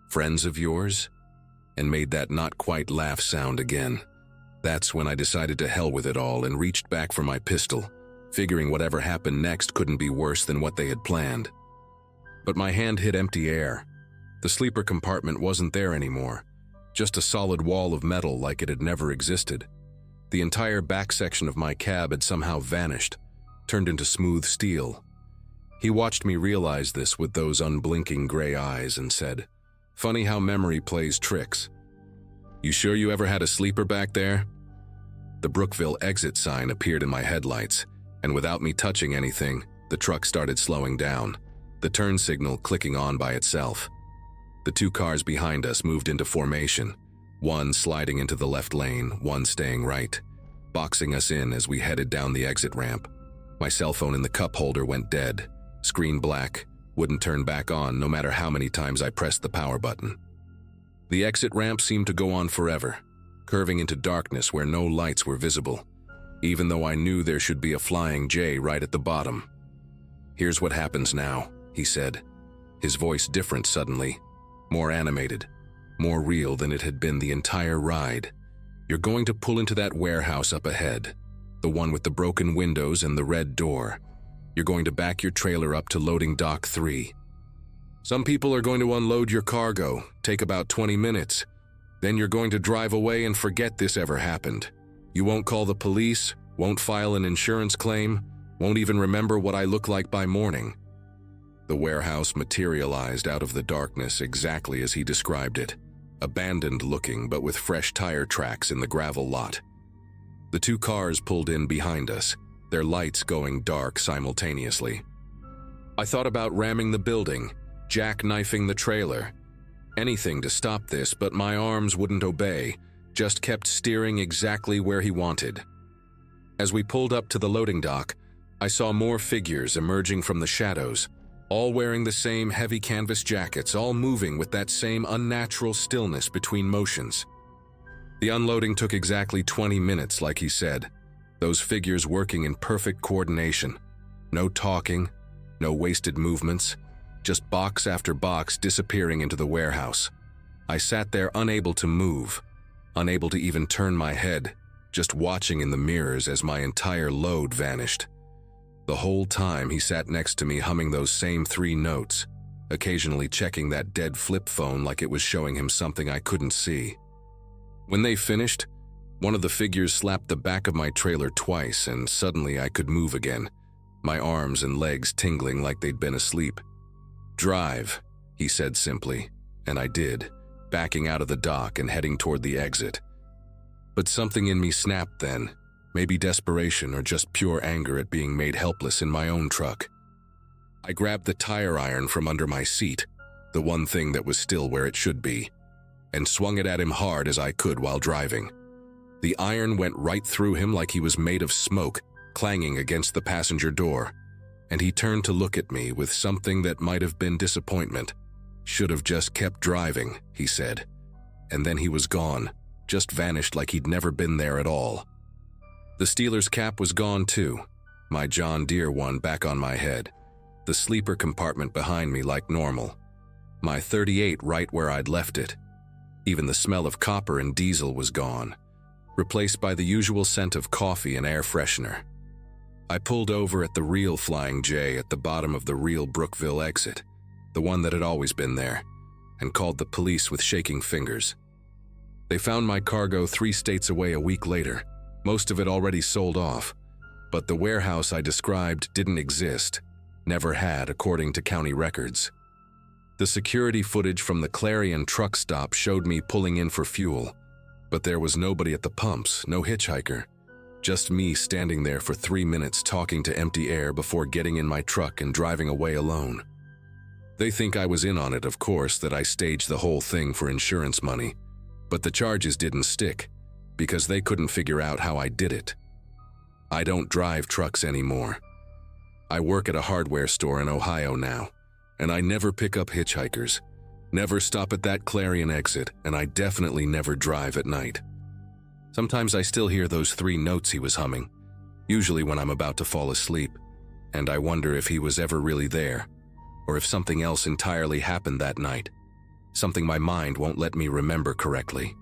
"Friends of yours?" and made that not quite laugh sound again. That's when I decided to hell with it all and reached back for my pistol, figuring whatever happened next couldn't be worse than what they had planned. But my hand hit empty air. The sleeper compartment wasn't there anymore, just a solid wall of metal like it had never existed. The entire back section of my cab had somehow vanished, turned into smooth steel. He watched me realize this with those unblinking gray eyes and said, "Funny how memory plays tricks. You sure you ever had a sleeper back there?" The Brookville exit sign appeared in my headlights, and without me touching anything, the truck started slowing down, the turn signal clicking on by itself. The two cars behind us moved into formation, one sliding into the left lane, one staying right, boxing us in as we headed down the exit ramp. My cell phone in the cup holder went dead, screen black, wouldn't turn back on no matter how many times I pressed the power button. The exit ramp seemed to go on forever, curving into darkness where no lights were visible, even though I knew there should be a flying J right at the bottom. "Here's what happens now," he said, his voice different suddenly, more animated, more real than it had been the entire ride. "You're going to pull into that warehouse up ahead, the one with the broken windows and the red door. You're going to back your trailer up to loading dock 3. Some people are going to unload your cargo, take about 20 minutes. Then you're going to drive away and forget this ever happened. You won't call the police, won't file an insurance claim, won't even remember what I look like by morning." The warehouse materialized out of the darkness exactly as he described it, abandoned looking but with fresh tire tracks in the gravel lot. The two cars pulled in behind us, their lights going dark simultaneously. I thought about ramming the building, jackknifing the trailer, anything to stop this, but my arms wouldn't obey, just kept steering exactly where he wanted. As we pulled up to the loading dock, I saw more figures emerging from the shadows, all wearing the same heavy canvas jackets, all moving with that same unnatural stillness between motions. The unloading took exactly 20 minutes, like he said, those figures working in perfect coordination. No talking, no wasted movements, just box after box disappearing into the warehouse. I sat there unable to move, unable to even turn my head, just watching in the mirrors as my entire load vanished. The whole time he sat next to me humming those same 3 notes, occasionally checking that dead flip phone like it was showing him something I couldn't see. When they finished, one of the figures slapped the back of my trailer twice and suddenly I could move again, my arms and legs tingling like they'd been asleep. "Drive," he said simply, and I did, backing out of the dock and heading toward the exit. But something in me snapped then, maybe desperation or just pure anger at being made helpless in my own truck. I grabbed the tire iron from under my seat, the one thing that was still where it should be, and swung it at him hard as I could while driving. The iron went right through him like he was made of smoke, clanging against the passenger door, and he turned to look at me with something that might have been disappointment. "Should have just kept driving," he said. And then he was gone, just vanished like he'd never been there at all. The Steelers cap was gone too, my John Deere one back on my head, the sleeper compartment behind me like normal, my .38 right where I'd left it. Even the smell of copper and diesel was gone, replaced by the usual scent of coffee and air freshener. I pulled over at the real Flying J at the bottom of the real Brookville exit, the one that had always been there, and called the police with shaking fingers. They found my cargo 3 states away a week later, most of it already sold off, but the warehouse I described didn't exist, never had according to county records. The security footage from the Clarion truck stop showed me pulling in for fuel, but there was nobody at the pumps, no hitchhiker. Just me standing there for 3 minutes talking to empty air before getting in my truck and driving away alone. They think I was in on it, of course, that I staged the whole thing for insurance money, but the charges didn't stick because they couldn't figure out how I did it. I don't drive trucks anymore. I work at a hardware store in Ohio now, and I never pick up hitchhikers, never stop at that Clarion exit, and I definitely never drive at night. Sometimes I still hear those 3 notes he was humming, usually when I'm about to fall asleep, and I wonder if he was ever really there, or if something else entirely happened that night, something my mind won't let me remember correctly.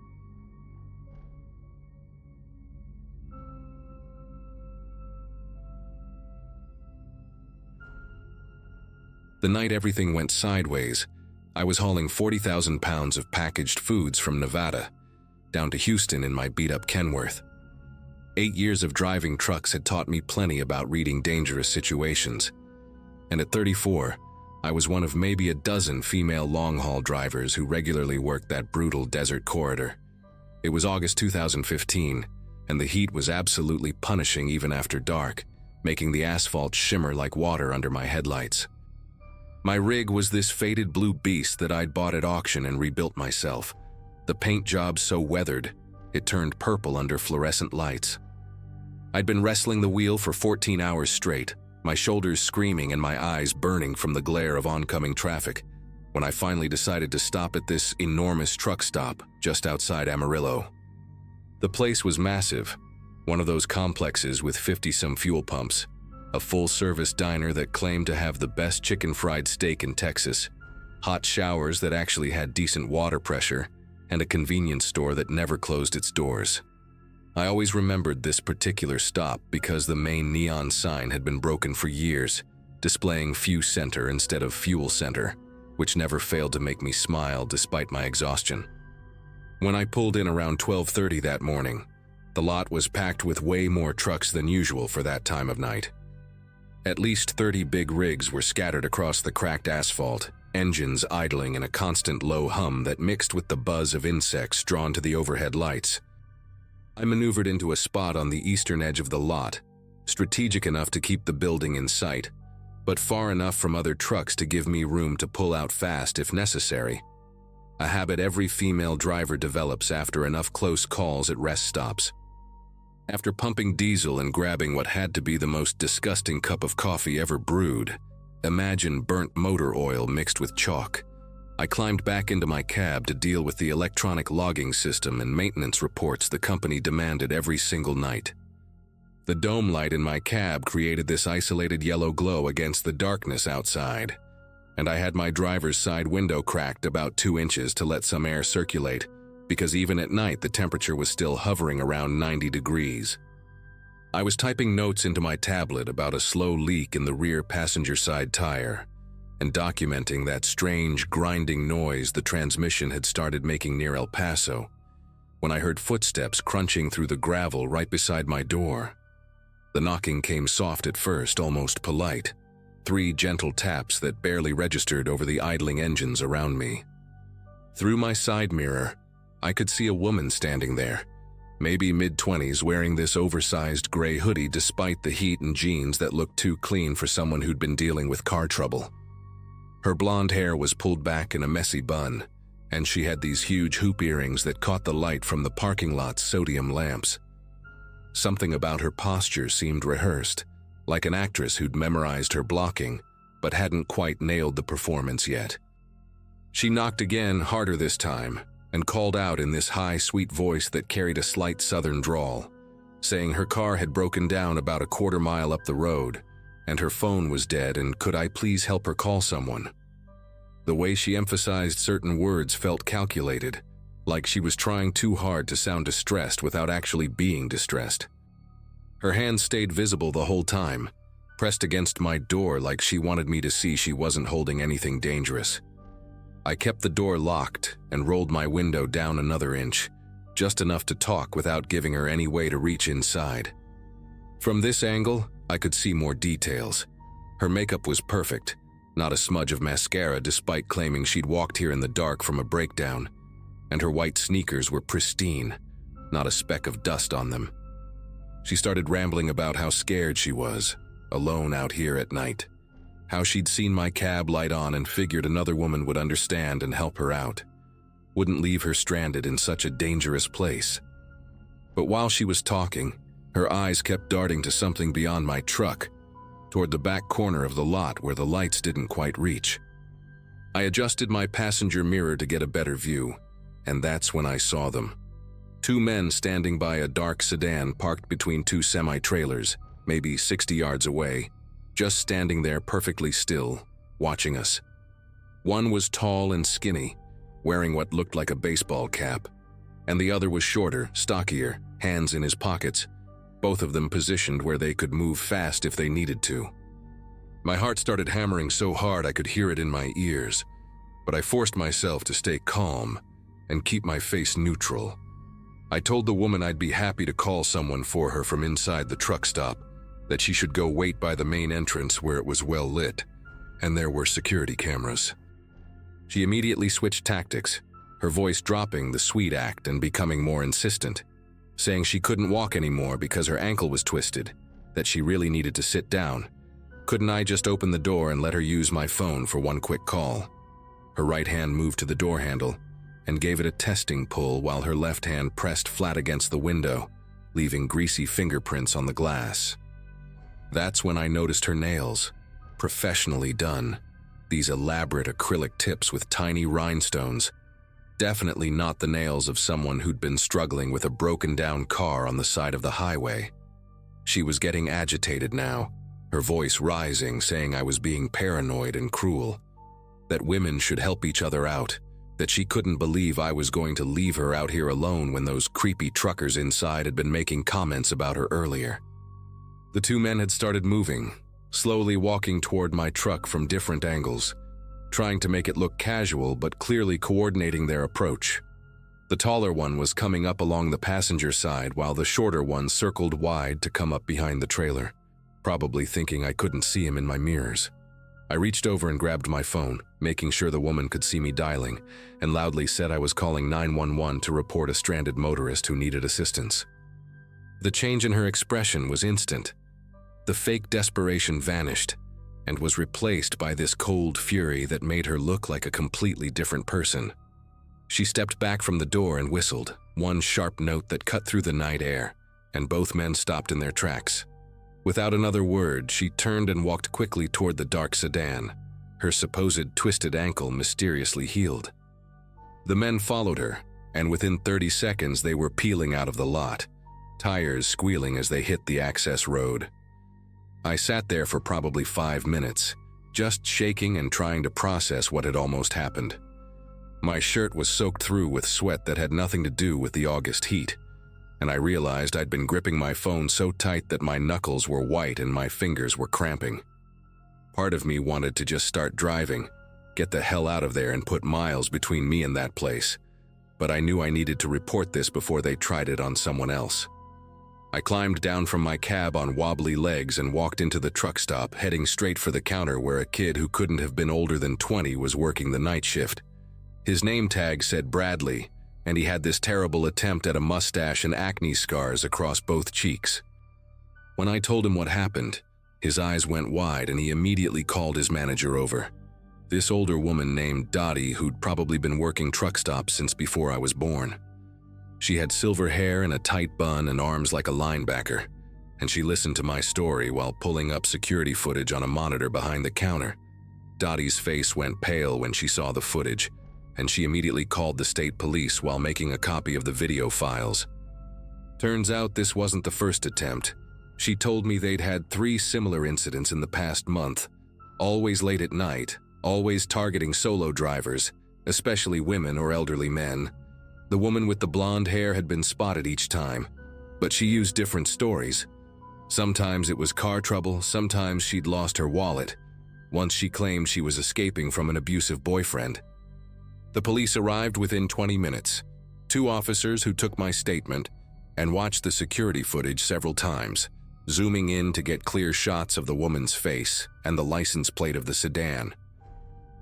The night everything went sideways, I was hauling 40,000 pounds of packaged foods from Nevada down to Houston in my beat-up Kenworth. 8 years of driving trucks had taught me plenty about reading dangerous situations. And at 34, I was one of maybe a dozen female long-haul drivers who regularly worked that brutal desert corridor. It was August 2015, and the heat was absolutely punishing even after dark, making the asphalt shimmer like water under my headlights. My rig was this faded blue beast that I'd bought at auction and rebuilt myself. The paint job so weathered, it turned purple under fluorescent lights. I'd been wrestling the wheel for 14 hours straight, my shoulders screaming and my eyes burning from the glare of oncoming traffic, when I finally decided to stop at this enormous truck stop just outside Amarillo. The place was massive, one of those complexes with 50-some fuel pumps, a full-service diner that claimed to have the best chicken fried steak in Texas, hot showers that actually had decent water pressure, and a convenience store that never closed its doors. I always remembered this particular stop because the main neon sign had been broken for years, displaying Fuel Center instead of Fuel Center, which never failed to make me smile despite my exhaustion. When I pulled in around 12:30 that morning, the lot was packed with way more trucks than usual for that time of night. At least 30 big rigs were scattered across the cracked asphalt, engines idling in a constant low hum that mixed with the buzz of insects drawn to the overhead lights. I maneuvered into a spot on the eastern edge of the lot, strategic enough to keep the building in sight, but far enough from other trucks to give me room to pull out fast if necessary. A habit every female driver develops after enough close calls at rest stops. After pumping diesel and grabbing what had to be the most disgusting cup of coffee ever brewed, imagine burnt motor oil mixed with chalk, I climbed back into my cab to deal with the electronic logging system and maintenance reports the company demanded every single night. The dome light in my cab created this isolated yellow glow against the darkness outside, and I had my driver's side window cracked about 2 inches to let some air circulate, because even at night the temperature was still hovering around 90 degrees. I was typing notes into my tablet about a slow leak in the rear passenger side tire, and documenting that strange grinding noise the transmission had started making near El Paso, when I heard footsteps crunching through the gravel right beside my door. The knocking came soft at first, almost polite, 3 gentle taps that barely registered over the idling engines around me. Through my side mirror, I could see a woman standing there, maybe mid-20s, wearing this oversized gray hoodie despite the heat and jeans that looked too clean for someone who'd been dealing with car trouble. Her blonde hair was pulled back in a messy bun, and she had these huge hoop earrings that caught the light from the parking lot's sodium lamps. Something about her posture seemed rehearsed, like an actress who'd memorized her blocking, but hadn't quite nailed the performance yet. She knocked again, harder this time, and called out in this high, sweet voice that carried a slight southern drawl, saying her car had broken down about a quarter mile up the road, and her phone was dead, and could I please help her call someone? The way she emphasized certain words felt calculated, like she was trying too hard to sound distressed without actually being distressed. Her hands stayed visible the whole time, pressed against my door like she wanted me to see she wasn't holding anything dangerous. I kept the door locked and rolled my window down another inch, just enough to talk without giving her any way to reach inside. From this angle, I could see more details. Her makeup was perfect, not a smudge of mascara despite claiming she'd walked here in the dark from a breakdown, and her white sneakers were pristine, not a speck of dust on them. She started rambling about how scared she was, alone out here at night, how she'd seen my cab light on and figured another woman would understand and help her out, wouldn't leave her stranded in such a dangerous place. But while she was talking, her eyes kept darting to something beyond my truck, toward the back corner of the lot where the lights didn't quite reach. I adjusted my passenger mirror to get a better view, and that's when I saw them. 2 men standing by a dark sedan parked between 2 semi-trailers, maybe 60 yards away, just standing there perfectly still, watching us. One was tall and skinny, wearing what looked like a baseball cap, and the other was shorter, stockier, hands in his pockets, both of them positioned where they could move fast if they needed to. My heart started hammering so hard I could hear it in my ears. but I forced myself to stay calm and keep my face neutral. I told the woman I'd be happy to call someone for her from inside the truck stop, that she should go wait by the main entrance where it was well lit, and there were security cameras. She immediately switched tactics, her voice dropping the sweet act and becoming more insistent, saying she couldn't walk anymore because her ankle was twisted, that she really needed to sit down. Couldn't I just open the door and let her use my phone for one quick call? Her right hand moved to the door handle and gave it a testing pull while her left hand pressed flat against the window, leaving greasy fingerprints on the glass. That's when I noticed her nails, professionally done. These elaborate acrylic tips with tiny rhinestones. Definitely not the nails of someone who'd been struggling with a broken-down car on the side of the highway. She was getting agitated now, her voice rising, saying I was being paranoid and cruel, that women should help each other out, that she couldn't believe I was going to leave her out here alone when those creepy truckers inside had been making comments about her earlier. The two men had started moving, slowly walking toward my truck from different angles, trying to make it look casual but clearly coordinating their approach. The taller one was coming up along the passenger side while the shorter one circled wide to come up behind the trailer, probably thinking I couldn't see him in my mirrors. I reached over and grabbed my phone, making sure the woman could see me dialing, and loudly said I was calling 911 to report a stranded motorist who needed assistance. The change in her expression was instant. The fake desperation vanished and was replaced by this cold fury that made her look like a completely different person. She stepped back from the door and whistled, one sharp note that cut through the night air, and both men stopped in their tracks. Without another word, she turned and walked quickly toward the dark sedan, her supposed twisted ankle mysteriously healed. The men followed her, and within 30 seconds they were peeling out of the lot, tires squealing as they hit the access road. I sat there for probably 5 minutes, just shaking and trying to process what had almost happened. My shirt was soaked through with sweat that had nothing to do with the August heat, and I realized I'd been gripping my phone so tight that my knuckles were white and my fingers were cramping. Part of me wanted to just start driving, get the hell out of there and put miles between me and that place, but I knew I needed to report this before they tried it on someone else. I climbed down from my cab on wobbly legs and walked into the truck stop, heading straight for the counter where a kid who couldn't have been older than 20 was working the night shift. His name tag said Bradley, and he had this terrible attempt at a mustache and acne scars across both cheeks. When I told him what happened, his eyes went wide and he immediately called his manager over. This older woman named Dottie who'd probably been working truck stops since before I was born. She had silver hair and a tight bun and arms like a linebacker, and she listened to my story while pulling up security footage on a monitor behind the counter. Dottie's face went pale when she saw the footage, and she immediately called the state police while making a copy of the video files. Turns out this wasn't the first attempt. She told me they'd had 3 similar incidents in the past month, always late at night, always targeting solo drivers, especially women or elderly men. The woman with the blonde hair had been spotted each time, but she used different stories. Sometimes it was car trouble, sometimes she'd lost her wallet. Once she claimed she was escaping from an abusive boyfriend. The police arrived within 20 minutes, 2 officers who took my statement and watched the security footage several times, zooming in to get clear shots of the woman's face and the license plate of the sedan.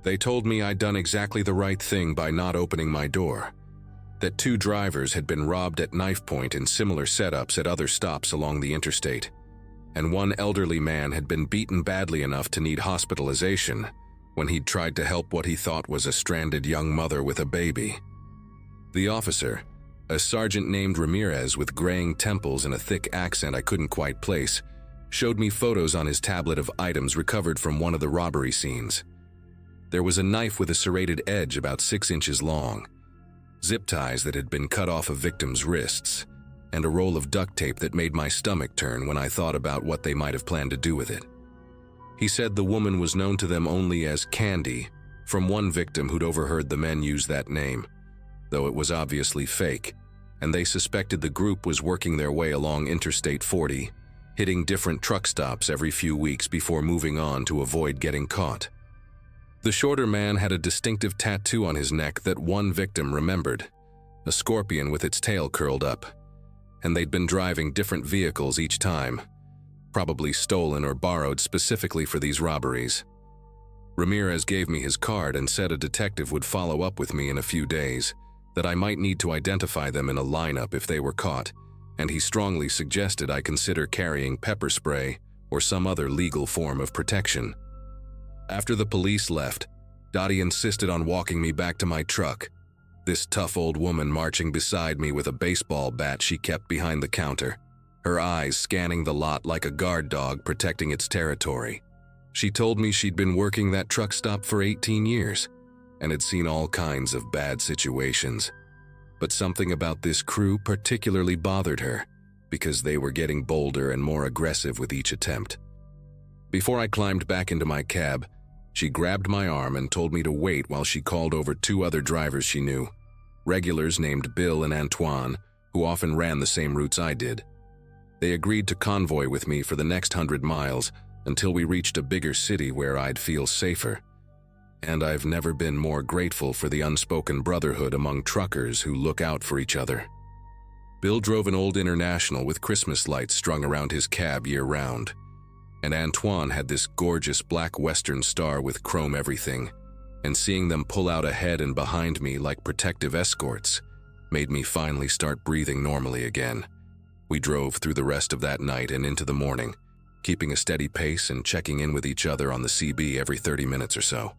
They told me I'd done exactly the right thing by not opening my door, that 2 drivers had been robbed at knife point in similar setups at other stops along the interstate, and 1 elderly man had been beaten badly enough to need hospitalization when he'd tried to help what he thought was a stranded young mother with a baby. The officer, a sergeant named Ramirez with graying temples and a thick accent I couldn't quite place, showed me photos on his tablet of items recovered from one of the robbery scenes. There was a knife with a serrated edge about 6 inches long, zip ties that had been cut off a victim's wrists, and a roll of duct tape that made my stomach turn when I thought about what they might have planned to do with it. He said the woman was known to them only as Candy, from one victim who'd overheard the men use that name, though it was obviously fake, and they suspected the group was working their way along Interstate 40, hitting different truck stops every few weeks before moving on to avoid getting caught. The shorter man had a distinctive tattoo on his neck that one victim remembered, a scorpion with its tail curled up, and they'd been driving different vehicles each time, probably stolen or borrowed specifically for these robberies. Ramirez gave me his card and said a detective would follow up with me in a few days, that I might need to identify them in a lineup if they were caught, and he strongly suggested I consider carrying pepper spray or some other legal form of protection. After the police left, Dottie insisted on walking me back to my truck, this tough old woman marching beside me with a baseball bat she kept behind the counter, her eyes scanning the lot like a guard dog protecting its territory. She told me she'd been working that truck stop for 18 years and had seen all kinds of bad situations. But something about this crew particularly bothered her because they were getting bolder and more aggressive with each attempt. Before I climbed back into my cab, she grabbed my arm and told me to wait while she called over 2 other drivers she knew, regulars named Bill and Antoine, who often ran the same routes I did. They agreed to convoy with me for the next 100 miles until we reached a bigger city where I'd feel safer. And I've never been more grateful for the unspoken brotherhood among truckers who look out for each other. Bill drove an old International with Christmas lights strung around his cab year-round, and Antoine had this gorgeous black Western Star with chrome everything, and seeing them pull out ahead and behind me like protective escorts made me finally start breathing normally again. We drove through the rest of that night and into the morning, keeping a steady pace and checking in with each other on the CB every 30 minutes or so.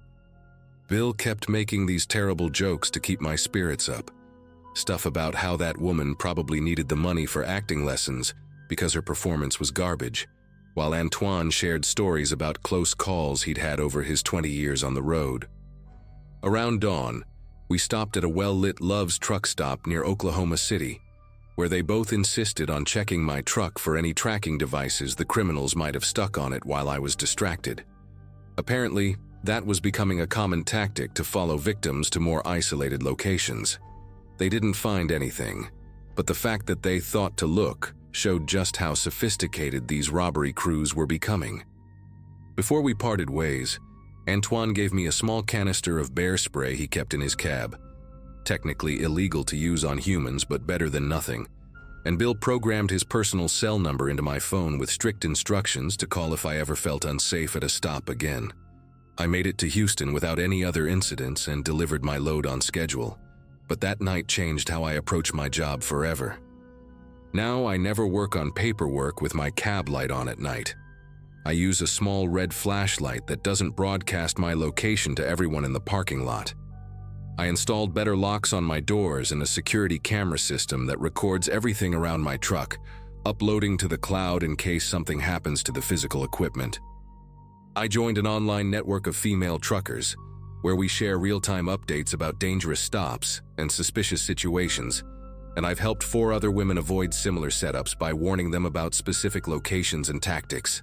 Bill kept making these terrible jokes to keep my spirits up. Stuff about how that woman probably needed the money for acting lessons because her performance was garbage, while Antoine shared stories about close calls he'd had over his 20 years on the road. Around dawn, we stopped at a well-lit Love's truck stop near Oklahoma City, where they both insisted on checking my truck for any tracking devices the criminals might have stuck on it while I was distracted. Apparently, that was becoming a common tactic to follow victims to more isolated locations. They didn't find anything, but the fact that they thought to look showed just how sophisticated these robbery crews were becoming. Before we parted ways, Antoine gave me a small canister of bear spray he kept in his cab, technically illegal to use on humans but better than nothing, and Bill programmed his personal cell number into my phone with strict instructions to call if I ever felt unsafe at a stop again. I made it to Houston without any other incidents and delivered my load on schedule, but that night changed how I approach my job forever. Now I never work on paperwork with my cab light on at night. I use a small red flashlight that doesn't broadcast my location to everyone in the parking lot. I installed better locks on my doors and a security camera system that records everything around my truck, uploading to the cloud in case something happens to the physical equipment. I joined an online network of female truckers, where we share real-time updates about dangerous stops and suspicious situations, and I've helped 4 other women avoid similar setups by warning them about specific locations and tactics.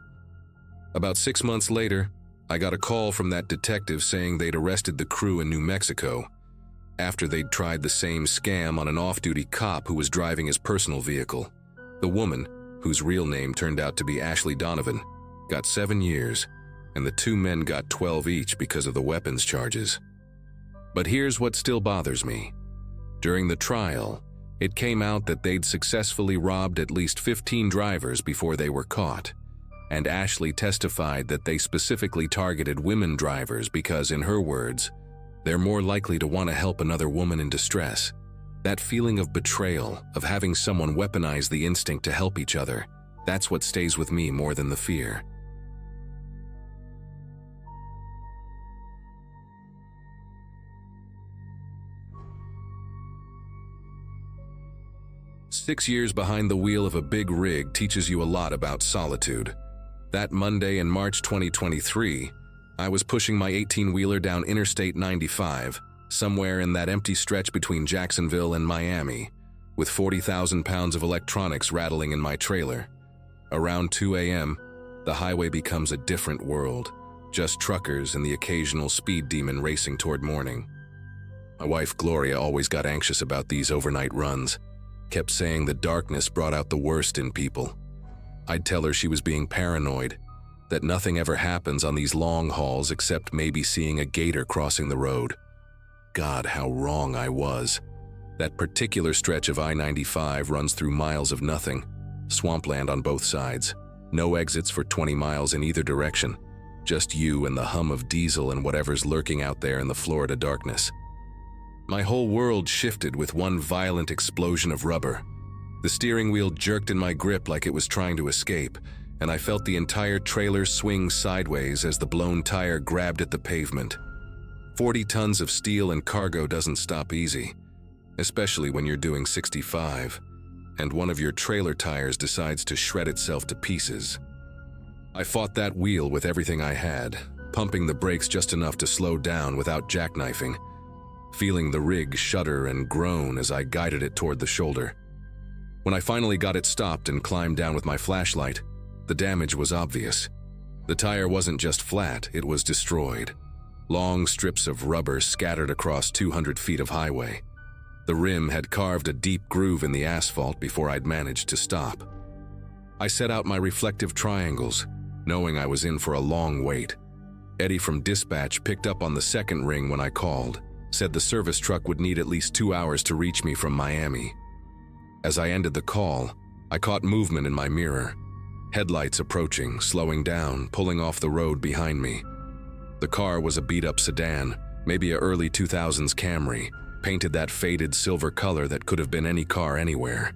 About 6 months later, I got a call from that detective saying they'd arrested the crew in New Mexico after they'd tried the same scam on an off-duty cop who was driving his personal vehicle. The woman, whose real name turned out to be Ashley Donovan, got 7 years, and the 2 men got 12 each because of the weapons charges. But here's what still bothers me. During the trial, it came out that they'd successfully robbed at least 15 drivers before they were caught, and Ashley testified that they specifically targeted women drivers because, in her words, they're more likely to want to help another woman in distress. That feeling of betrayal, of having someone weaponize the instinct to help each other, that's what stays with me more than the fear. "6 years behind the wheel of a big rig teaches you a lot about solitude. That Monday in March 2023, I was pushing my 18-wheeler down Interstate 95, somewhere in that empty stretch between Jacksonville and Miami, with 40,000 pounds of electronics rattling in my trailer. Around 2 a.m., the highway becomes a different world, just truckers and the occasional speed demon racing toward morning. My wife Gloria always got anxious about these overnight runs, kept saying the darkness brought out the worst in people. I'd tell her she was being paranoid, that nothing ever happens on these long hauls except maybe seeing a gator crossing the road. God, how wrong I was. That particular stretch of I-95 runs through miles of nothing, swampland on both sides, no exits for 20 miles in either direction, just you and the hum of diesel and whatever's lurking out there in the Florida darkness. My whole world shifted with one violent explosion of rubber. The steering wheel jerked in my grip like it was trying to escape, and I felt the entire trailer swing sideways as the blown tire grabbed at the pavement. 40 tons of steel and cargo doesn't stop easy, especially when you're doing 65, and one of your trailer tires decides to shred itself to pieces. I fought that wheel with everything I had, pumping the brakes just enough to slow down without jackknifing, feeling the rig shudder and groan as I guided it toward the shoulder. When I finally got it stopped and climbed down with my flashlight, the damage was obvious. The tire wasn't just flat, it was destroyed. Long strips of rubber scattered across 200 feet of highway. The rim had carved a deep groove in the asphalt before I'd managed to stop. I set out my reflective triangles, knowing I was in for a long wait. Eddie from dispatch picked up on the second ring when I called, said the service truck would need at least 2 hours to reach me from Miami. As I ended the call, I caught movement in my mirror. Headlights approaching, slowing down, pulling off the road behind me. The car was a beat-up sedan, maybe a early 2000s Camry, painted that faded silver color that could have been any car anywhere.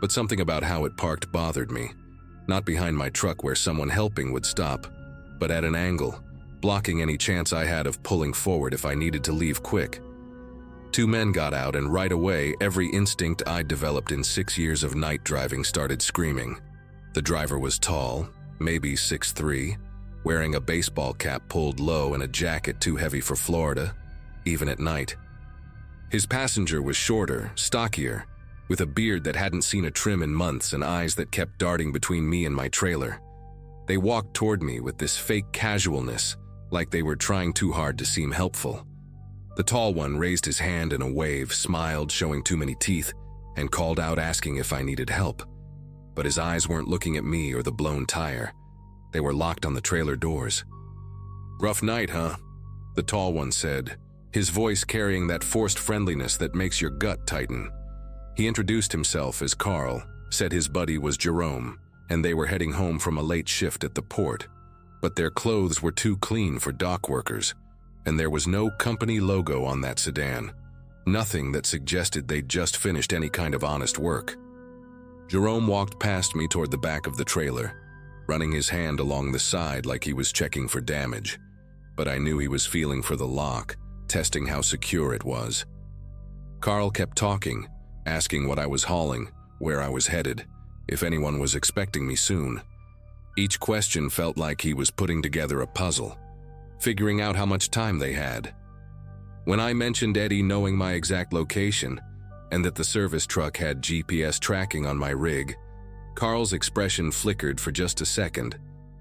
But something about how it parked bothered me. Not behind my truck where someone helping would stop, but at an angle, blocking any chance I had of pulling forward if I needed to leave quick. 2 men got out, and right away, every instinct I'd developed in 6 years of night driving started screaming. The driver was tall, maybe 6'3", wearing a baseball cap pulled low and a jacket too heavy for Florida, even at night. His passenger was shorter, stockier, with a beard that hadn't seen a trim in months and eyes that kept darting between me and my trailer. They walked toward me with this fake casualness, like they were trying too hard to seem helpful. The tall one raised his hand in a wave, smiled, showing too many teeth, and called out asking if I needed help. But his eyes weren't looking at me or the blown tire. They were locked on the trailer doors. "Rough night, huh?" the tall one said, his voice carrying that forced friendliness that makes your gut tighten. He introduced himself as Carl, said his buddy was Jerome, and they were heading home from a late shift at the port. But their clothes were too clean for dock workers, and there was no company logo on that sedan. Nothing that suggested they'd just finished any kind of honest work. Jerome walked past me toward the back of the trailer, running his hand along the side like he was checking for damage. But I knew he was feeling for the lock, testing how secure it was. Carl kept talking, asking what I was hauling, where I was headed, if anyone was expecting me soon. Each question felt like he was putting together a puzzle, figuring out how much time they had. When I mentioned Eddie knowing my exact location, and that the service truck had GPS tracking on my rig, Carl's expression flickered for just a second,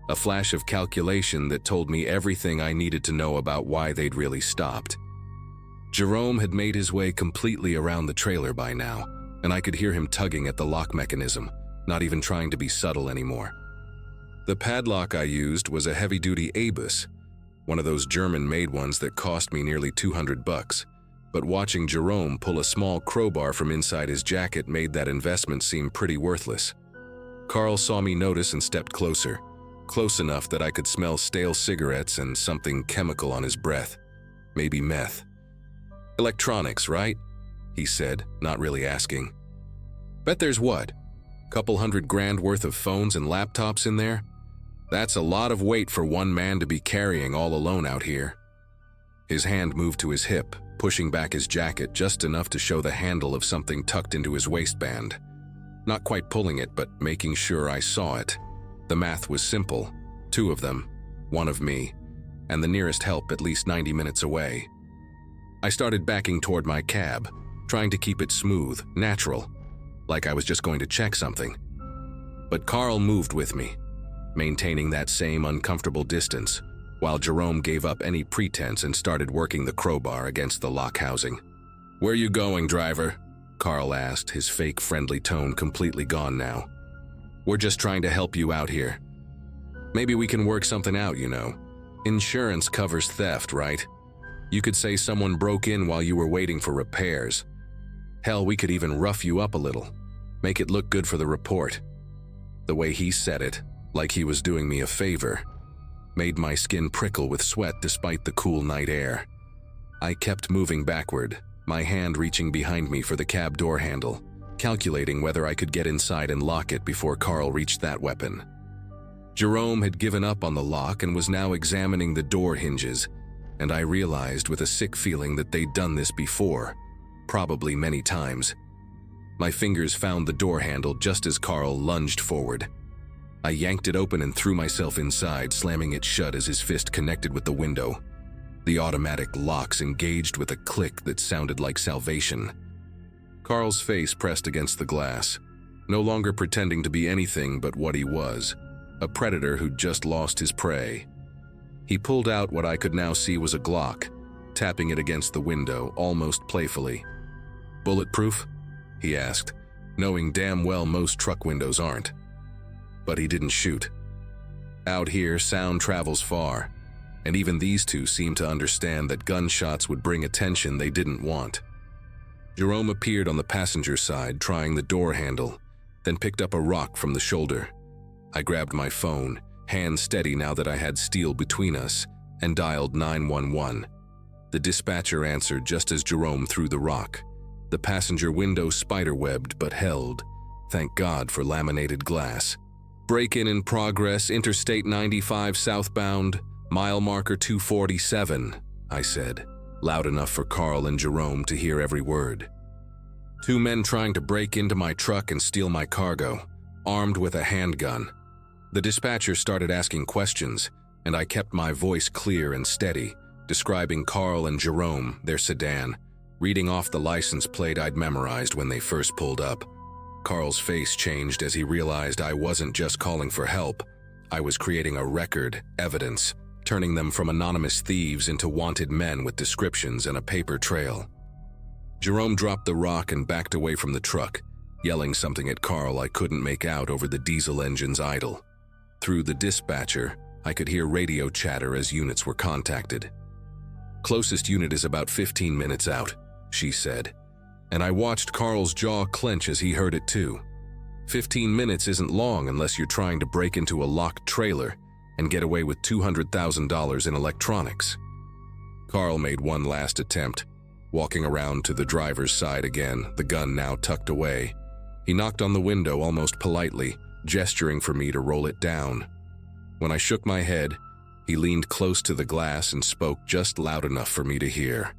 a flash of calculation that told me everything I needed to know about why they'd really stopped. Jerome had made his way completely around the trailer by now, and I could hear him tugging at the lock mechanism, not even trying to be subtle anymore. The padlock I used was a heavy-duty Abus, one of those German-made ones that cost me nearly $200, but watching Jerome pull a small crowbar from inside his jacket made that investment seem pretty worthless. Carl saw me notice and stepped closer, close enough that I could smell stale cigarettes and something chemical on his breath, maybe meth. "Electronics, right?" he said, not really asking. "Bet there's what? Couple $100,000 worth of phones and laptops in there? That's a lot of weight for one man to be carrying all alone out here." His hand moved to his hip, pushing back his jacket just enough to show the handle of something tucked into his waistband. Not quite pulling it, but making sure I saw it. The math was simple. 2 of them, 1 of me, and the nearest help at least 90 minutes away. I started backing toward my cab, trying to keep it smooth, natural, like I was just going to check something. But Carl moved with me, maintaining that same uncomfortable distance, while Jerome gave up any pretense and started working the crowbar against the lock housing. "Where you going, driver?" Carl asked, his fake friendly tone completely gone now. "We're just trying to help you out here." Maybe we can work something out, you know. Insurance covers theft, right? You could say someone broke in while you were waiting for repairs. Hell, we could even rough you up a little, make it look good for the report. The way he said it, like he was doing me a favor, made my skin prickle with sweat despite the cool night air. I kept moving backward, my hand reaching behind me for the cab door handle, calculating whether I could get inside and lock it before Carl reached that weapon. Jerome had given up on the lock and was now examining the door hinges, and I realized with a sick feeling that they'd done this before, probably many times. My fingers found the door handle just as Carl lunged forward. I yanked it open and threw myself inside, slamming it shut as his fist connected with the window. The automatic locks engaged with a click that sounded like salvation. Carl's face pressed against the glass, no longer pretending to be anything but what he was, a predator who'd just lost his prey. He pulled out what I could now see was a Glock, tapping it against the window, almost playfully. "Bulletproof?" he asked, knowing damn well most truck windows aren't. But he didn't shoot. Out here, sound travels far, and even these two seemed to understand that gunshots would bring attention they didn't want. Jerome appeared on the passenger side, trying the door handle, then picked up a rock from the shoulder. I grabbed my phone, hand steady now that I had steel between us, and dialed 911. The dispatcher answered just as Jerome threw the rock. The passenger window spiderwebbed but held, thank God for laminated glass. "Break-in in progress, Interstate 95 southbound, mile marker 247, I said, loud enough for Carl and Jerome to hear every word. "Two men trying to break into my truck and steal my cargo, armed with a handgun." The dispatcher started asking questions, and I kept my voice clear and steady, describing Carl and Jerome, their sedan, reading off the license plate I'd memorized when they first pulled up. Carl's face changed as he realized I wasn't just calling for help. I was creating a record, evidence, turning them from anonymous thieves into wanted men with descriptions and a paper trail. Jerome dropped the rock and backed away from the truck, yelling something at Carl I couldn't make out over the diesel engine's idle. Through the dispatcher, I could hear radio chatter as units were contacted. "Closest unit is about 15 minutes out," she said, and I watched Carl's jaw clench as he heard it too. 15 minutes isn't long unless you're trying to break into a locked trailer and get away with $200,000 in electronics. Carl made one last attempt, walking around to the driver's side again, the gun now tucked away. He knocked on the window almost politely, gesturing for me to roll it down. When I shook my head, he leaned close to the glass and spoke just loud enough for me to hear.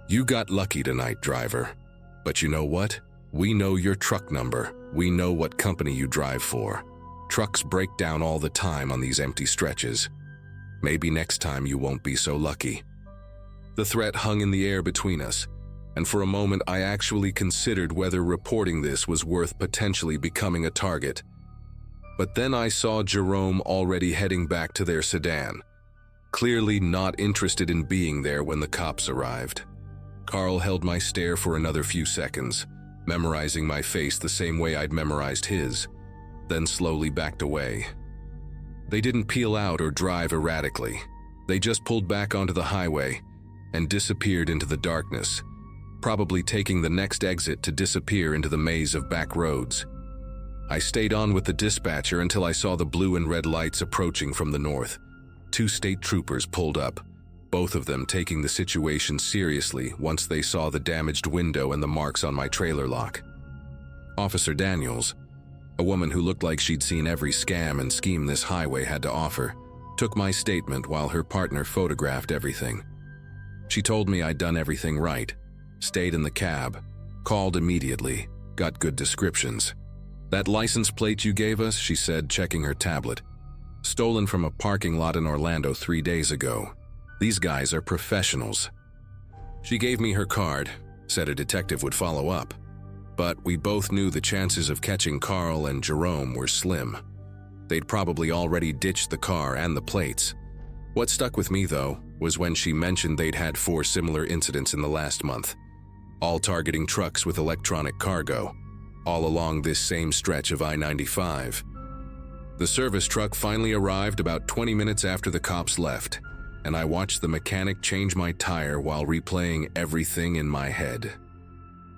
"You got lucky tonight, driver. But you know what? We know your truck number. We know what company you drive for. Trucks break down all the time on these empty stretches. Maybe next time you won't be so lucky." The threat hung in the air between us, and for a moment I actually considered whether reporting this was worth potentially becoming a target. But then I saw Jerome already heading back to their sedan, clearly not interested in being there when the cops arrived. Carl held my stare for another few seconds, memorizing my face the same way I'd memorized his, then slowly backed away. They didn't peel out or drive erratically. They just pulled back onto the highway and disappeared into the darkness, probably taking the next exit to disappear into the maze of back roads. I stayed on with the dispatcher until I saw the blue and red lights approaching from the north. 2 state troopers pulled up, both of them taking the situation seriously once they saw the damaged window and the marks on my trailer lock. Officer Daniels, a woman who looked like she'd seen every scam and scheme this highway had to offer, took my statement while her partner photographed everything. She told me I'd done everything right, stayed in the cab, called immediately, got good descriptions. "That license plate you gave us," she said, checking her tablet, "stolen from a parking lot in Orlando 3 days ago. These guys are professionals." She gave me her card, said a detective would follow up, but we both knew the chances of catching Carl and Jerome were slim. They'd probably already ditched the car and the plates. What stuck with me, though, was when she mentioned they'd had 4 similar incidents in the last month, all targeting trucks with electronic cargo, all along this same stretch of I-95. The service truck finally arrived about 20 minutes after the cops left, and I watched the mechanic change my tire while replaying everything in my head.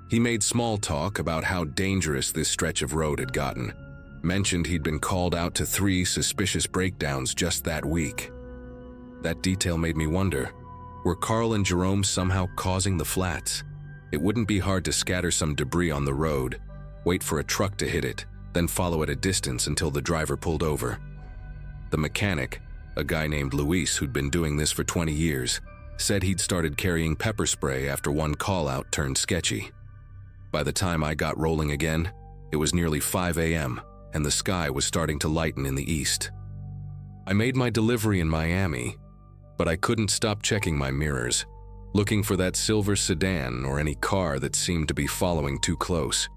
He made small talk about how dangerous this stretch of road had gotten, mentioned he'd been called out to 3 suspicious breakdowns just that week. That detail made me wonder, were Carl and Jerome somehow causing the flats? It wouldn't be hard to scatter some debris on the road, wait for a truck to hit it, then follow at a distance until the driver pulled over. The mechanic, a guy named Luis who'd been doing this for 20 years, said he'd started carrying pepper spray after one call-out turned sketchy. By the time I got rolling again, it was nearly 5 a.m., and the sky was starting to lighten in the east. I made my delivery in Miami, but I couldn't stop checking my mirrors, looking for that silver sedan or any car that seemed to be following too close.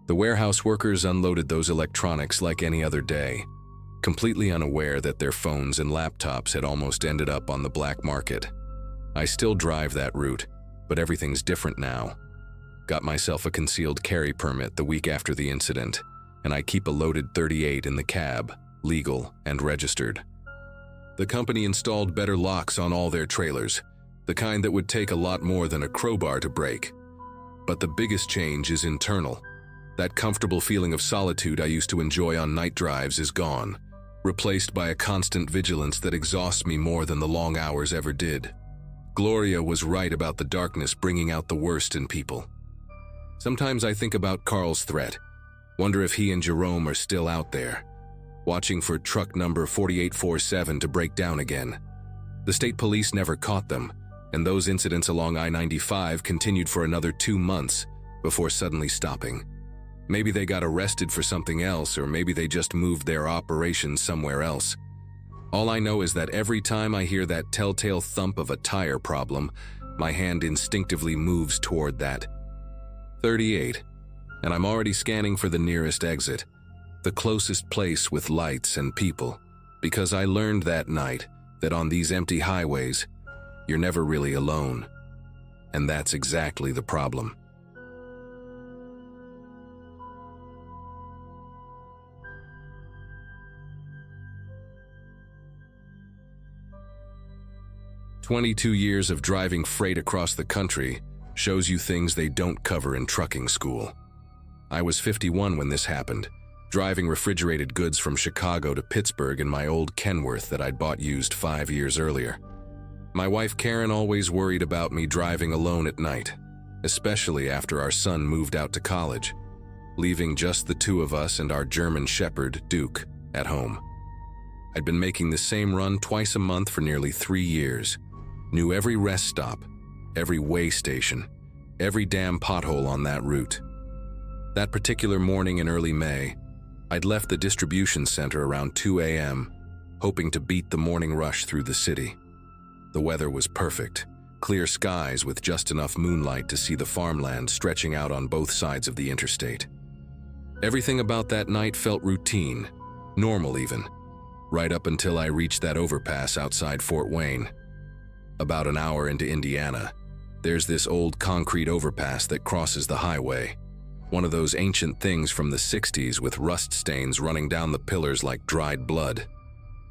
The warehouse workers unloaded those electronics like any other day, completely unaware that their phones and laptops had almost ended up on the black market. I still drive that route, but everything's different now. Got myself a concealed carry permit the week after the incident, and I keep a loaded .38 in the cab, legal and registered. The company installed better locks on all their trailers, the kind that would take a lot more than a crowbar to break. But the biggest change is internal. That comfortable feeling of solitude I used to enjoy on night drives is gone, replaced by a constant vigilance that exhausts me more than the long hours ever did. Gloria was right about the darkness bringing out the worst in people. Sometimes I think about Carl's threat, wonder if he and Jerome are still out there, watching for truck number 4847 to break down again. The state police never caught them, and those incidents along I-95 continued for another 2 months before suddenly stopping. Maybe they got arrested for something else, or maybe they just moved their operations somewhere else. All I know is that every time I hear that telltale thump of a tire problem, my hand instinctively moves toward that .38, and I'm already scanning for the nearest exit, the closest place with lights and people, because I learned that night that on these empty highways, you're never really alone. And that's exactly the problem. "22 years of driving freight across the country shows you things they don't cover in trucking school. I was 51 when this happened, driving refrigerated goods from Chicago to Pittsburgh in my old Kenworth that I'd bought used 5 years earlier. My wife Karen always worried about me driving alone at night, especially after our son moved out to college, leaving just the 2 of us and our German Shepherd, Duke, at home. I'd been making the same run twice a month for nearly 3 years, knew every rest stop, every way station, every damn pothole on that route. That particular morning in early May, I'd left the distribution center around 2 a.m., hoping to beat the morning rush through the city. The weather was perfect, clear skies with just enough moonlight to see the farmland stretching out on both sides of the interstate. Everything about that night felt routine, normal even, right up until I reached that overpass outside Fort Wayne. About an hour into Indiana, there's this old concrete overpass that crosses the highway, one of those ancient things from the 60s with rust stains running down the pillars like dried blood.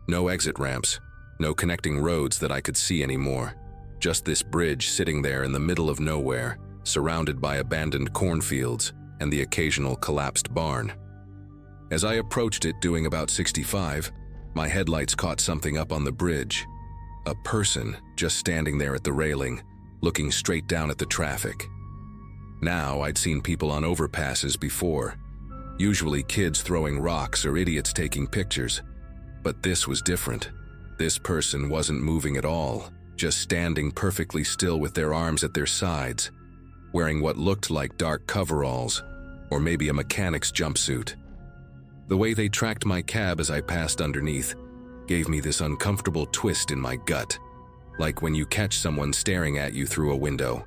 No exit ramps, no connecting roads that I could see anymore, just this bridge sitting there in the middle of nowhere, surrounded by abandoned cornfields and the occasional collapsed barn. As I approached it doing about 65, my headlights caught something up on the bridge. A person just standing there at the railing, looking straight down at the traffic. Now I'd seen people on overpasses before, usually kids throwing rocks or idiots taking pictures, but this was different. This person wasn't moving at all, just standing perfectly still with their arms at their sides, wearing what looked like dark coveralls, or maybe a mechanic's jumpsuit. The way they tracked my cab as I passed underneath gave me this uncomfortable twist in my gut, like when you catch someone staring at you through a window.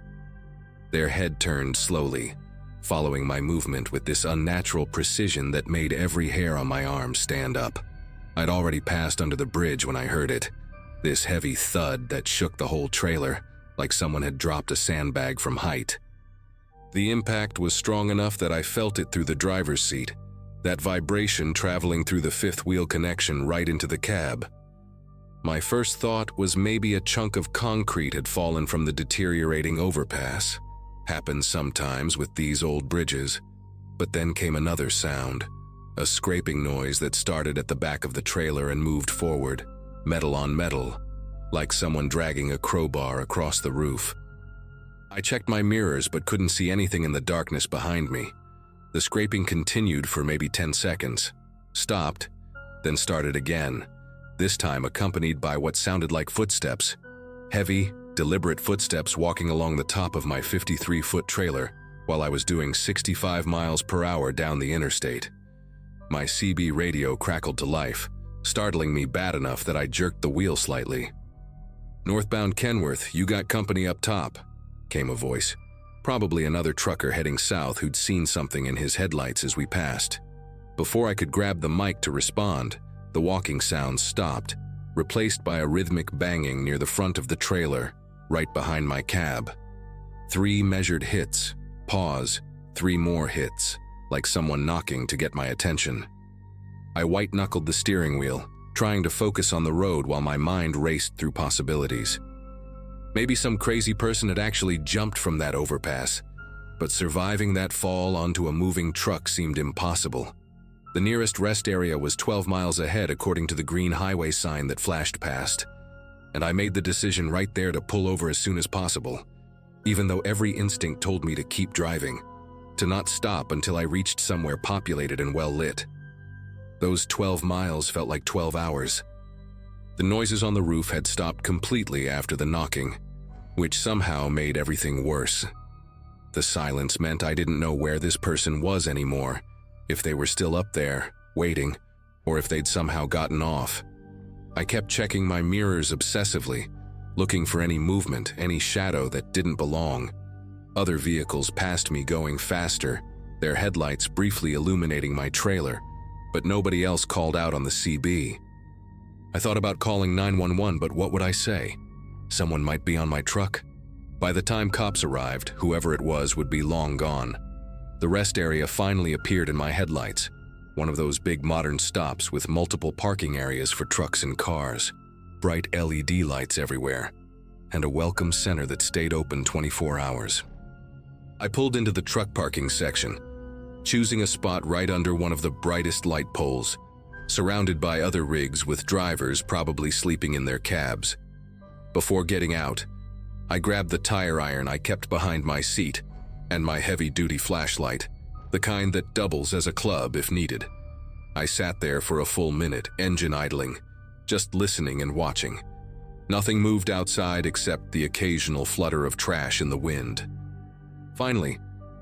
Their head turned slowly, following my movement with this unnatural precision that made every hair on my arm stand up. I'd already passed under the bridge when I heard it, this heavy thud that shook the whole trailer, like someone had dropped a sandbag from height. The impact was strong enough that I felt it through the driver's seat, that vibration traveling through the fifth wheel connection right into the cab. My first thought was maybe a chunk of concrete had fallen from the deteriorating overpass. Happens sometimes with these old bridges. But then came another sound, a scraping noise that started at the back of the trailer and moved forward, metal on metal, like someone dragging a crowbar across the roof. I checked my mirrors but couldn't see anything in the darkness behind me. The scraping continued for maybe 10 seconds, stopped, then started again, this time accompanied by what sounded like footsteps. Heavy, deliberate footsteps walking along the top of my 53-foot trailer while I was doing 65 miles per hour down the interstate. My CB radio crackled to life, startling me bad enough that I jerked the wheel slightly. "Northbound Kenworth, you got company up top," came a voice. Probably another trucker heading south who'd seen something in his headlights as we passed. Before I could grab the mic to respond, the walking sounds stopped, replaced by a rhythmic banging near the front of the trailer, right behind my cab. 3 measured hits, pause, 3 more hits, like someone knocking to get my attention. I white-knuckled the steering wheel, trying to focus on the road while my mind raced through possibilities. Maybe some crazy person had actually jumped from that overpass, but surviving that fall onto a moving truck seemed impossible. The nearest rest area was 12 miles ahead according to the green highway sign that flashed past, and I made the decision right there to pull over as soon as possible, even though every instinct told me to keep driving, to not stop until I reached somewhere populated and well-lit. Those 12 miles felt like 12 hours. The noises on the roof had stopped completely after the knocking, which somehow made everything worse. The silence meant I didn't know where this person was anymore, if they were still up there, waiting, or if they'd somehow gotten off. I kept checking my mirrors obsessively, looking for any movement, any shadow that didn't belong. Other vehicles passed me going faster, their headlights briefly illuminating my trailer, but nobody else called out on the CB. I thought about calling 911, but what would I say? Someone might be on my truck. By the time cops arrived, whoever it was would be long gone. The rest area finally appeared in my headlights, one of those big modern stops with multiple parking areas for trucks and cars, bright LED lights everywhere, and a welcome center that stayed open 24 hours. I pulled into the truck parking section, choosing a spot right under one of the brightest light poles, surrounded by other rigs with drivers probably sleeping in their cabs. Before getting out, I grabbed the tire iron I kept behind my seat and my heavy-duty flashlight, the kind that doubles as a club if needed. I sat there for a full minute, engine idling, just listening and watching. Nothing moved outside except the occasional flutter of trash in the wind. Finally,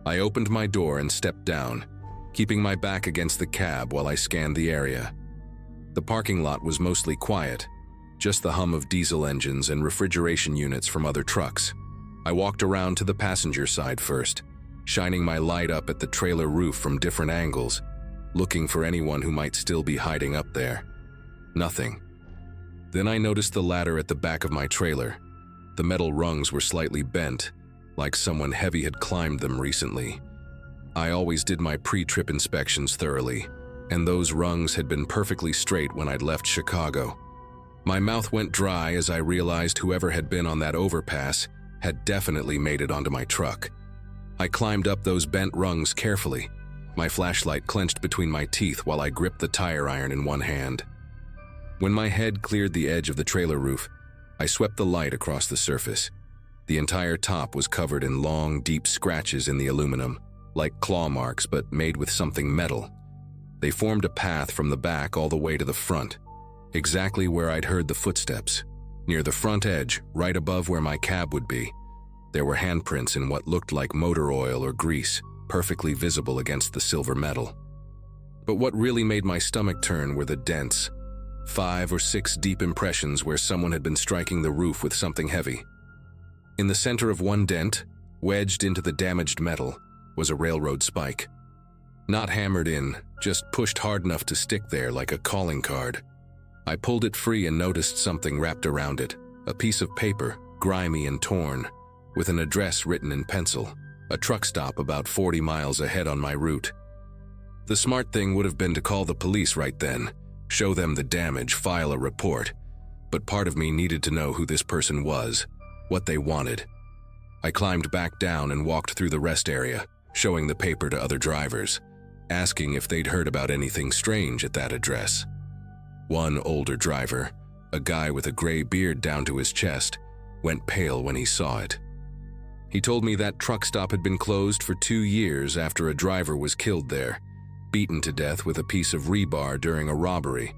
I opened my door and stepped down, keeping my back against the cab while I scanned the area. The parking lot was mostly quiet, just the hum of diesel engines and refrigeration units from other trucks. I walked around to the passenger side first, shining my light up at the trailer roof from different angles, looking for anyone who might still be hiding up there. Nothing. Then I noticed the ladder at the back of my trailer. The metal rungs were slightly bent, like someone heavy had climbed them recently. I always did my pre-trip inspections thoroughly, and those rungs had been perfectly straight when I'd left Chicago. My mouth went dry as I realized whoever had been on that overpass had definitely made it onto my truck. I climbed up those bent rungs carefully, my flashlight clenched between my teeth while I gripped the tire iron in one hand. When my head cleared the edge of the trailer roof, I swept the light across the surface. The entire top was covered in long, deep scratches in the aluminum, like claw marks but made with something metal. They formed a path from the back all the way to the front, exactly where I'd heard the footsteps. Near the front edge, right above where my cab would be, there were handprints in what looked like motor oil or grease, perfectly visible against the silver metal. But what really made my stomach turn were the dents, 5 or 6 deep impressions where someone had been striking the roof with something heavy. In the center of one dent, wedged into the damaged metal, was a railroad spike. Not hammered in, just pushed hard enough to stick there like a calling card. I pulled it free and noticed something wrapped around it, a piece of paper, grimy and torn, with an address written in pencil, a truck stop about 40 miles ahead on my route. The smart thing would have been to call the police right then, show them the damage, file a report. But part of me needed to know who this person was, what they wanted. I climbed back down and walked through the rest area, showing the paper to other drivers, asking if they'd heard about anything strange at that address. One older driver, a guy with a gray beard down to his chest, went pale when he saw it. He told me that truck stop had been closed for 2 years after a driver was killed there, beaten to death with a piece of rebar during a robbery.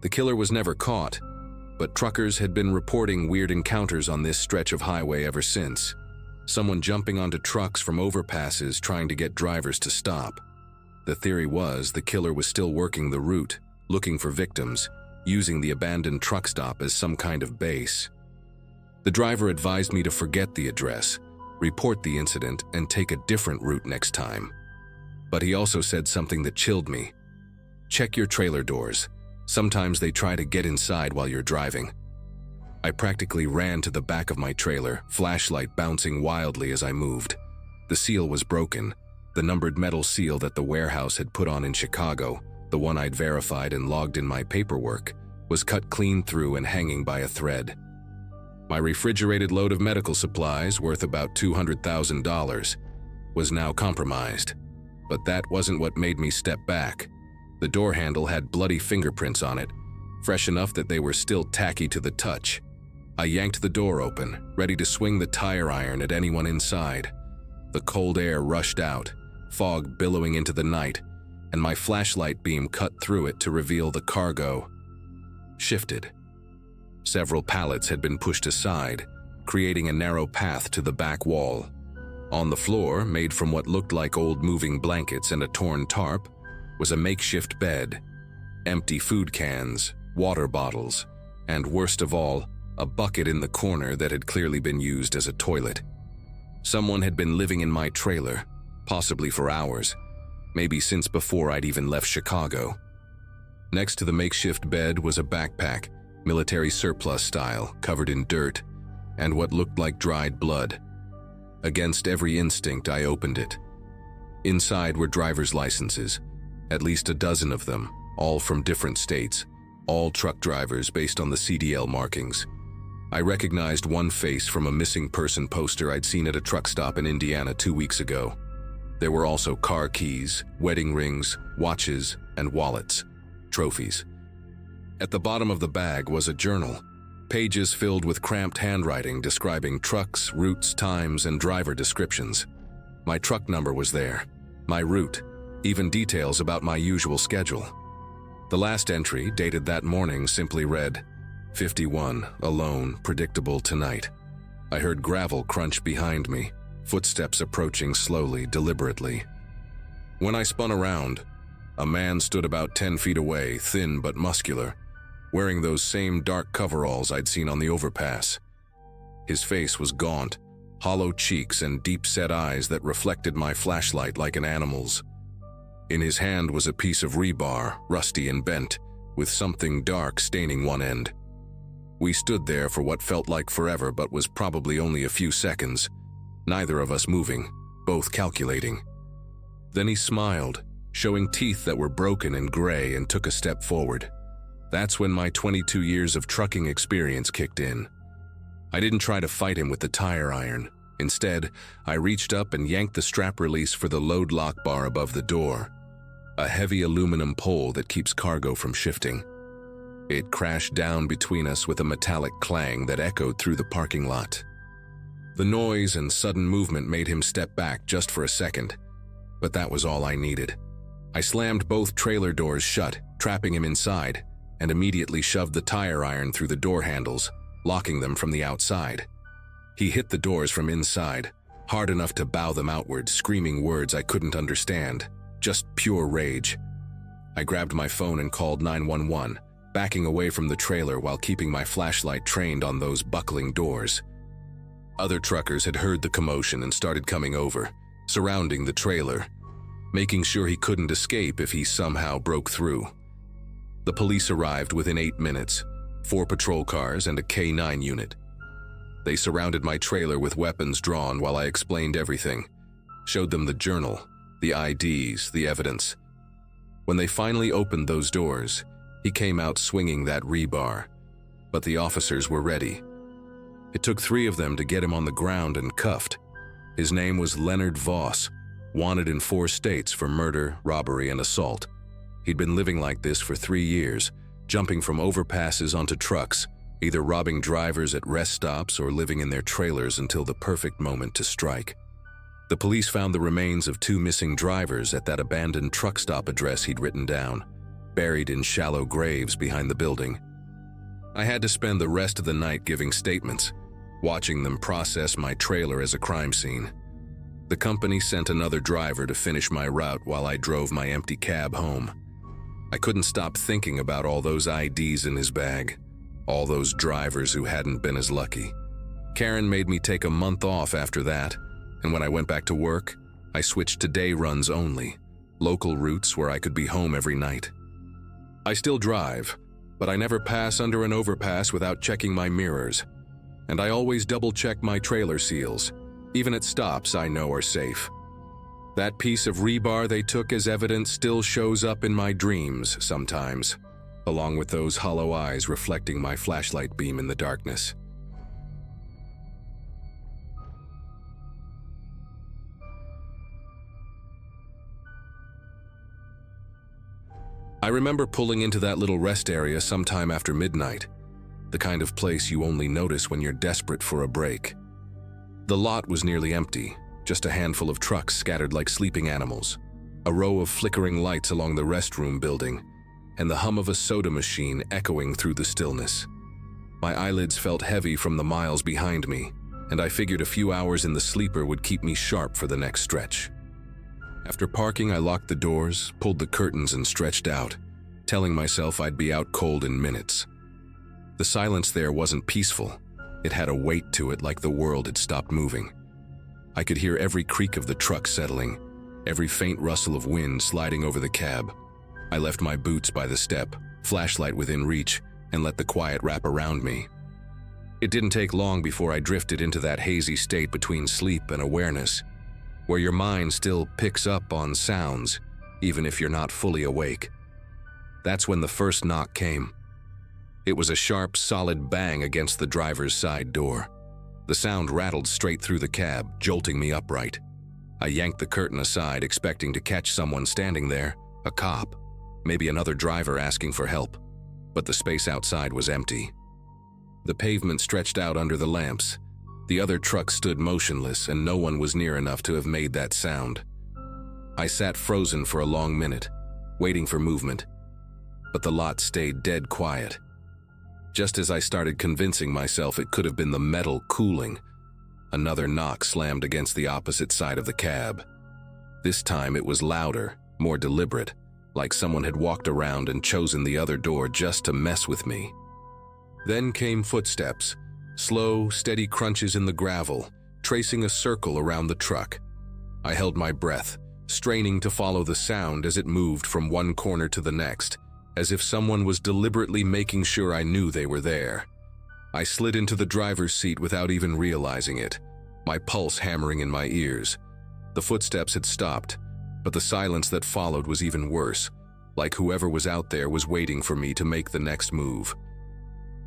The killer was never caught, but truckers had been reporting weird encounters on this stretch of highway ever since. Someone jumping onto trucks from overpasses trying to get drivers to stop. The theory was the killer was still working the route, looking for victims, using the abandoned truck stop as some kind of base. The driver advised me to forget the address, report the incident, and take a different route next time. But he also said something that chilled me. Check your trailer doors. Sometimes they try to get inside while you're driving. I practically ran to the back of my trailer, flashlight bouncing wildly as I moved. The seal was broken. The numbered metal seal that the warehouse had put on in Chicago, the one I'd verified and logged in my paperwork, was cut clean through and hanging by a thread. My refrigerated load of medical supplies, worth about $200,000, was now compromised. But that wasn't what made me step back. The door handle had bloody fingerprints on it, fresh enough that they were still tacky to the touch. I yanked the door open, ready to swing the tire iron at anyone inside. The cold air rushed out, fog billowing into the night, and my flashlight beam cut through it to reveal the cargo shifted. Several pallets had been pushed aside, creating a narrow path to the back wall. On the floor, made from what looked like old moving blankets and a torn tarp, was a makeshift bed, empty food cans, water bottles, and worst of all, a bucket in the corner that had clearly been used as a toilet. Someone had been living in my trailer, possibly for hours, maybe since before I'd even left Chicago. Next to the makeshift bed was a backpack, military surplus style, covered in dirt, and what looked like dried blood. Against every instinct, I opened it. Inside were driver's licenses, at least a dozen of them, all from different states, all truck drivers based on the CDL markings. I recognized one face from a missing person poster I'd seen at a truck stop in Indiana 2 weeks ago. There were also car keys, wedding rings, watches, and wallets, trophies. At the bottom of the bag was a journal, pages filled with cramped handwriting describing trucks, routes, times, and driver descriptions. My truck number was there, my route, even details about my usual schedule. The last entry, dated that morning, simply read, 51, alone, predictable tonight. I heard gravel crunch behind me, footsteps approaching slowly, deliberately. When I spun around, a man stood about 10 feet away, thin but muscular, wearing those same dark coveralls I'd seen on the overpass. His face was gaunt, hollow cheeks and deep-set eyes that reflected my flashlight like an animal's. In his hand was a piece of rebar, rusty and bent, with something dark staining one end. We stood there for what felt like forever but was probably only a few seconds, neither of us moving, both calculating. Then he smiled, showing teeth that were broken and gray, and took a step forward. That's when my 22 years of trucking experience kicked in. I didn't try to fight him with the tire iron. Instead, I reached up and yanked the strap release for the load lock bar above the door, a heavy aluminum pole that keeps cargo from shifting. It crashed down between us with a metallic clang that echoed through the parking lot. The noise and sudden movement made him step back just for a second, but that was all I needed. I slammed both trailer doors shut, trapping him inside, and immediately shoved the tire iron through the door handles, locking them from the outside. He hit the doors from inside, hard enough to bow them outward, screaming words I couldn't understand, just pure rage. I grabbed my phone and called 911, backing away from the trailer while keeping my flashlight trained on those buckling doors. Other truckers had heard the commotion and started coming over, surrounding the trailer, making sure he couldn't escape if he somehow broke through. The police arrived within 8 minutes, 4 patrol cars and a K-9 unit. They surrounded my trailer with weapons drawn while I explained everything, showed them the journal, the IDs, the evidence, When they finally opened those doors, he came out swinging that rebar. But the officers were ready. It took 3 of them to get him on the ground and cuffed. His name was Leonard Voss, wanted in 4 states for murder, robbery, and assault. He'd been living like this for 3 years, jumping from overpasses onto trucks, either robbing drivers at rest stops or living in their trailers until the perfect moment to strike. The police found the remains of 2 missing drivers at that abandoned truck stop address he'd written down, buried in shallow graves behind the building. I had to spend the rest of the night giving statements, watching them process my trailer as a crime scene. The company sent another driver to finish my route while I drove my empty cab home. I couldn't stop thinking about all those IDs in his bag, all those drivers who hadn't been as lucky. Karen made me take a month off after that, and when I went back to work, I switched to day runs only, local routes where I could be home every night. I still drive, but I never pass under an overpass without checking my mirrors, and I always double-check my trailer seals, even at stops I know are safe. That piece of rebar they took as evidence still shows up in my dreams sometimes, along with those hollow eyes reflecting my flashlight beam in the darkness. I remember pulling into that little rest area sometime after midnight, the kind of place you only notice when you're desperate for a break. The lot was nearly empty, just a handful of trucks scattered like sleeping animals, a row of flickering lights along the restroom building, and the hum of a soda machine echoing through the stillness. My eyelids felt heavy from the miles behind me, and I figured a few hours in the sleeper would keep me sharp for the next stretch. After parking, I locked the doors, pulled the curtains, and stretched out, telling myself I'd be out cold in minutes. The silence there wasn't peaceful. It had a weight to it, like the world had stopped moving. I could hear every creak of the truck settling, every faint rustle of wind sliding over the cab. I left my boots by the step, flashlight within reach, and let the quiet wrap around me. It didn't take long before I drifted into that hazy state between sleep and awareness, where your mind still picks up on sounds, even if you're not fully awake. That's when the first knock came. It was a sharp, solid bang against the driver's side door. The sound rattled straight through the cab, jolting me upright. I yanked the curtain aside, expecting to catch someone standing there, a cop, maybe another driver asking for help. But the space outside was empty. The pavement stretched out under the lamps. The other truck stood motionless, and no one was near enough to have made that sound. I sat frozen for a long minute, waiting for movement, but the lot stayed dead quiet. Just as I started convincing myself it could have been the metal cooling, another knock slammed against the opposite side of the cab. This time it was louder, more deliberate, like someone had walked around and chosen the other door just to mess with me. Then came footsteps, slow, steady crunches in the gravel, tracing a circle around the truck. I held my breath, straining to follow the sound as it moved from one corner to the next, as if someone was deliberately making sure I knew they were there. I slid into the driver's seat without even realizing it, my pulse hammering in my ears. The footsteps had stopped, but the silence that followed was even worse, like whoever was out there was waiting for me to make the next move.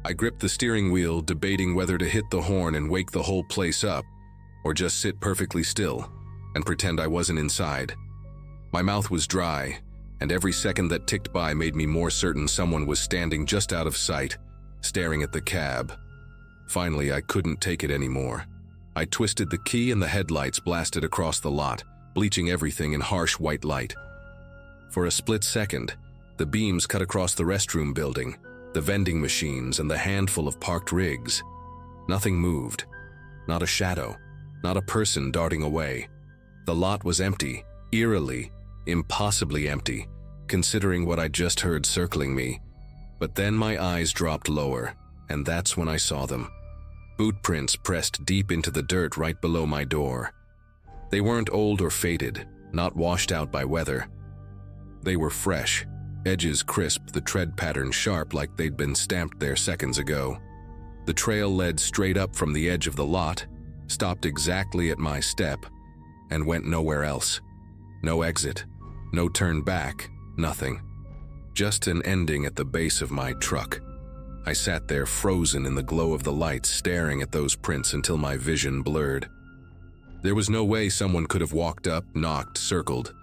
I gripped the steering wheel, debating whether to hit the horn and wake the whole place up, or just sit perfectly still and pretend I wasn't inside. My mouth was dry, and every second that ticked by made me more certain someone was standing just out of sight, staring at the cab. Finally, I couldn't take it anymore. I twisted the key and the headlights blasted across the lot, bleaching everything in harsh white light. For a split second, the beams cut across the restroom building, the vending machines, and the handful of parked rigs. Nothing moved. Not a shadow. Not a person darting away. The lot was empty, eerily, impossibly empty, considering what I'd just heard circling me. But then my eyes dropped lower, and that's when I saw them. Boot prints pressed deep into the dirt right below my door. They weren't old or faded, not washed out by weather. They were fresh, edges crisp, the tread pattern sharp like they'd been stamped there seconds ago. The trail led straight up from the edge of the lot, stopped exactly at my step, and went nowhere else. No exit, no turn back, nothing. Just an ending at the base of my truck. I sat there frozen in the glow of the lights, staring at those prints until my vision blurred. There was no way someone could have walked up, knocked, circled,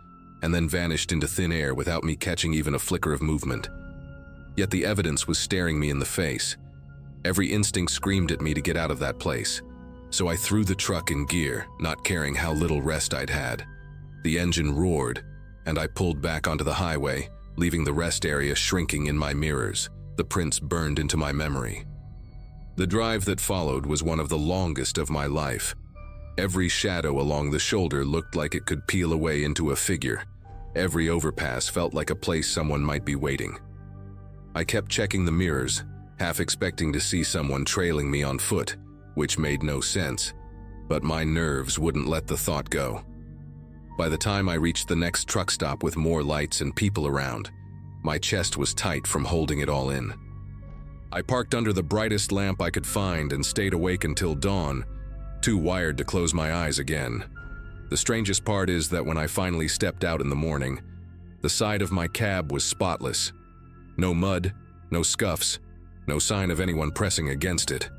and then vanished into thin air without me catching even a flicker of movement. Yet the evidence was staring me in the face. Every instinct screamed at me to get out of that place. So I threw the truck in gear, not caring how little rest I'd had. The engine roared, and I pulled back onto the highway, leaving the rest area shrinking in my mirrors. The prints burned into my memory. The drive that followed was one of the longest of my life. Every shadow along the shoulder looked like it could peel away into a figure. Every overpass felt like a place someone might be waiting. I kept checking the mirrors, half expecting to see someone trailing me on foot, which made no sense, but my nerves wouldn't let the thought go. By the time I reached the next truck stop with more lights and people around, my chest was tight from holding it all in. I parked under the brightest lamp I could find and stayed awake until dawn, too wired to close my eyes again. The strangest part is that when I finally stepped out in the morning, the side of my cab was spotless. No mud, no scuffs, no sign of anyone pressing against it.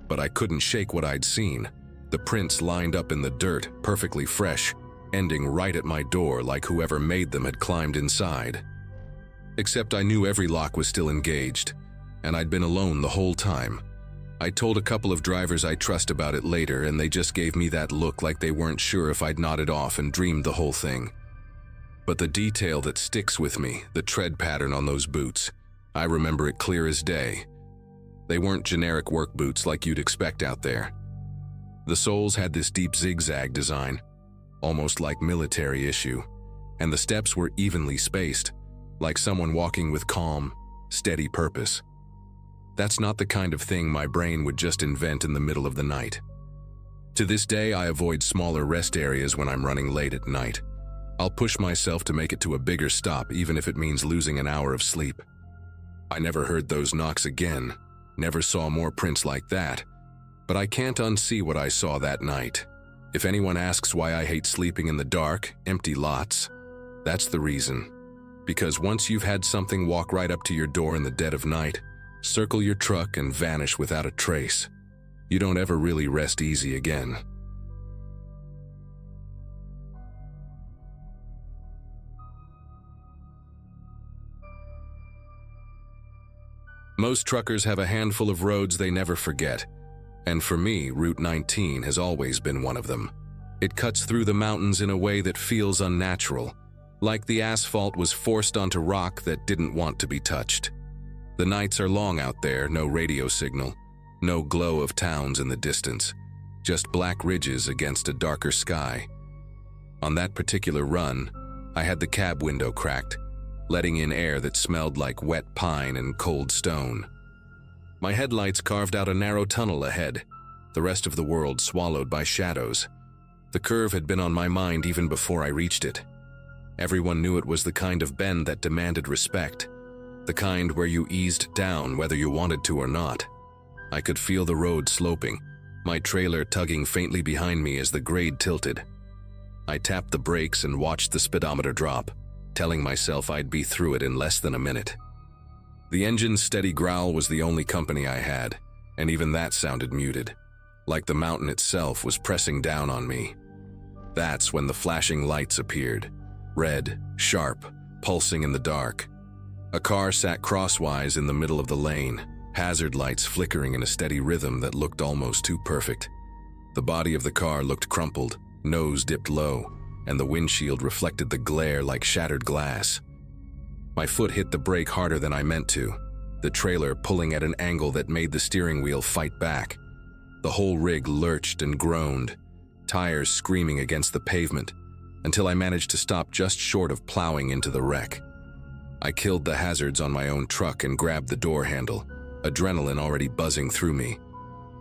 But I couldn't shake what I'd seen. The prints lined up in the dirt, perfectly fresh, ending right at my door like whoever made them had climbed inside. Except I knew every lock was still engaged, and I'd been alone the whole time. I told a couple of drivers I trust about it later, and they just gave me that look like they weren't sure if I'd nodded off and dreamed the whole thing. But the detail that sticks with me, the tread pattern on those boots, I remember it clear as day. They weren't generic work boots like you'd expect out there. The soles had this deep zigzag design, almost like military issue, and the steps were evenly spaced, like someone walking with calm, steady purpose. That's not the kind of thing my brain would just invent in the middle of the night. To this day, I avoid smaller rest areas when I'm running late at night. I'll push myself to make it to a bigger stop, even if it means losing an hour of sleep. I never heard those knocks again, never saw more prints like that, but I can't unsee what I saw that night. If anyone asks why I hate sleeping in the dark, empty lots, that's the reason. Because once you've had something walk right up to your door in the dead of night, circle your truck and vanish without a trace, you don't ever really rest easy again. Most truckers have a handful of roads they never forget, and for me, Route 19 has always been one of them. It cuts through the mountains in a way that feels unnatural, like the asphalt was forced onto rock that didn't want to be touched. The nights are long out there, no radio signal, no glow of towns in the distance, just black ridges against a darker sky. On that particular run, I had the cab window cracked, letting in air that smelled like wet pine and cold stone. My headlights carved out a narrow tunnel ahead, the rest of the world swallowed by shadows. The curve had been on my mind even before I reached it. Everyone knew it was the kind of bend that demanded respect, the kind where you eased down whether you wanted to or not. I could feel the road sloping, my trailer tugging faintly behind me as the grade tilted. I tapped the brakes and watched the speedometer drop, telling myself I'd be through it in less than a minute. The engine's steady growl was the only company I had, and even that sounded muted, like the mountain itself was pressing down on me. That's when the flashing lights appeared, red, sharp, pulsing in the dark. A car sat crosswise in the middle of the lane, hazard lights flickering in a steady rhythm that looked almost too perfect. The body of the car looked crumpled, nose dipped low, and the windshield reflected the glare like shattered glass. My foot hit the brake harder than I meant to, the trailer pulling at an angle that made the steering wheel fight back. The whole rig lurched and groaned, tires screaming against the pavement, until I managed to stop just short of plowing into the wreck. I killed the hazards on my own truck and grabbed the door handle, adrenaline already buzzing through me.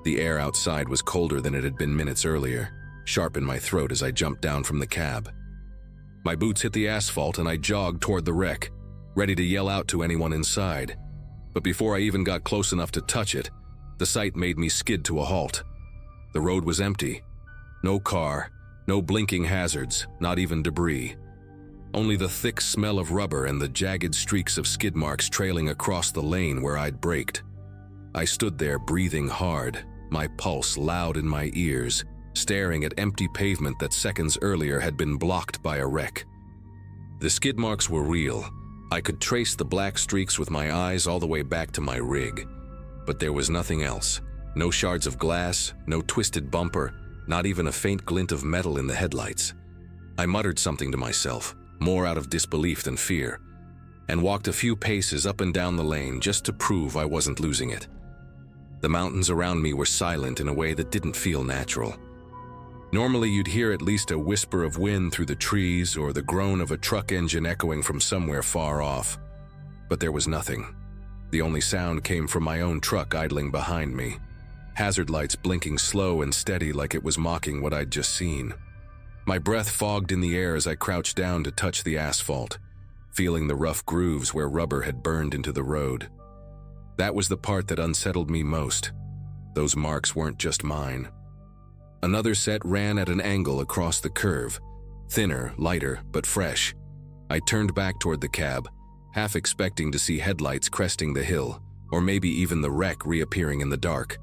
The air outside was colder than it had been minutes earlier, sharp in my throat as I jumped down from the cab. My boots hit the asphalt and I jogged toward the wreck, ready to yell out to anyone inside. But before I even got close enough to touch it, the sight made me skid to a halt. The road was empty. No car, no blinking hazards, not even debris. only the thick smell of rubber and the jagged streaks of skid marks trailing across the lane where I'd braked. I stood there breathing hard, my pulse loud in my ears, staring at empty pavement that seconds earlier had been blocked by a wreck. The skid marks were real. I could trace the black streaks with my eyes all the way back to my rig. But there was nothing else. No shards of glass, no twisted bumper, not even a faint glint of metal in the headlights. I muttered something to myself, more out of disbelief than fear, and walked a few paces up and down the lane just to prove I wasn't losing it. The mountains around me were silent in a way that didn't feel natural. Normally you'd hear at least a whisper of wind through the trees or the groan of a truck engine echoing from somewhere far off. But there was nothing. The only sound came from my own truck idling behind me, hazard lights blinking slow and steady like it was mocking what I'd just seen. My breath fogged in the air as I crouched down to touch the asphalt, feeling the rough grooves where rubber had burned into the road. That was the part that unsettled me most. Those marks weren't just mine. Another set ran at an angle across the curve, thinner, lighter, but fresh. I turned back toward the cab, half expecting to see headlights cresting the hill, or maybe even the wreck reappearing in the dark.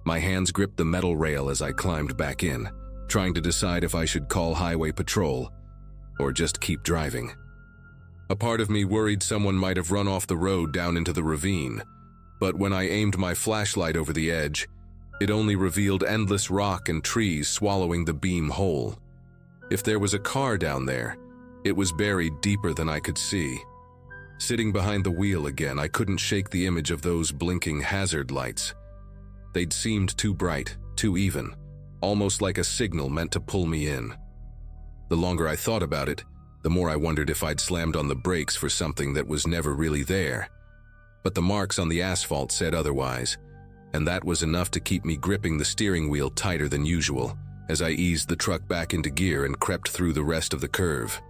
My hands gripped the metal rail as I climbed back in, trying to decide if I should call highway patrol or just keep driving. A part of me worried someone might have run off the road down into the ravine, but when I aimed my flashlight over the edge, it only revealed endless rock and trees swallowing the beam whole. If there was a car down there, it was buried deeper than I could see. Sitting behind the wheel again, I couldn't shake the image of those blinking hazard lights. They'd seemed too bright, too even, almost like a signal meant to pull me in. The longer I thought about it, the more I wondered if I'd slammed on the brakes for something that was never really there. But the marks on the asphalt said otherwise, and that was enough to keep me gripping the steering wheel tighter than usual as I eased the truck back into gear and crept through the rest of the curve.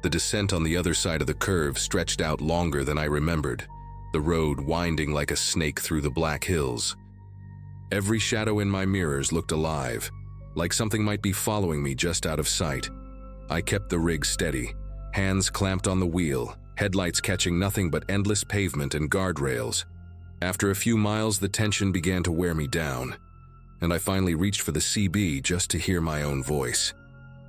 The descent on the other side of the curve stretched out longer than I remembered, the road winding like a snake through the black hills. Every shadow in my mirrors looked alive, like something might be following me just out of sight. I kept the rig steady, hands clamped on the wheel, headlights catching nothing but endless pavement and guardrails. After a few miles, the tension began to wear me down, and I finally reached for the CB just to hear my own voice.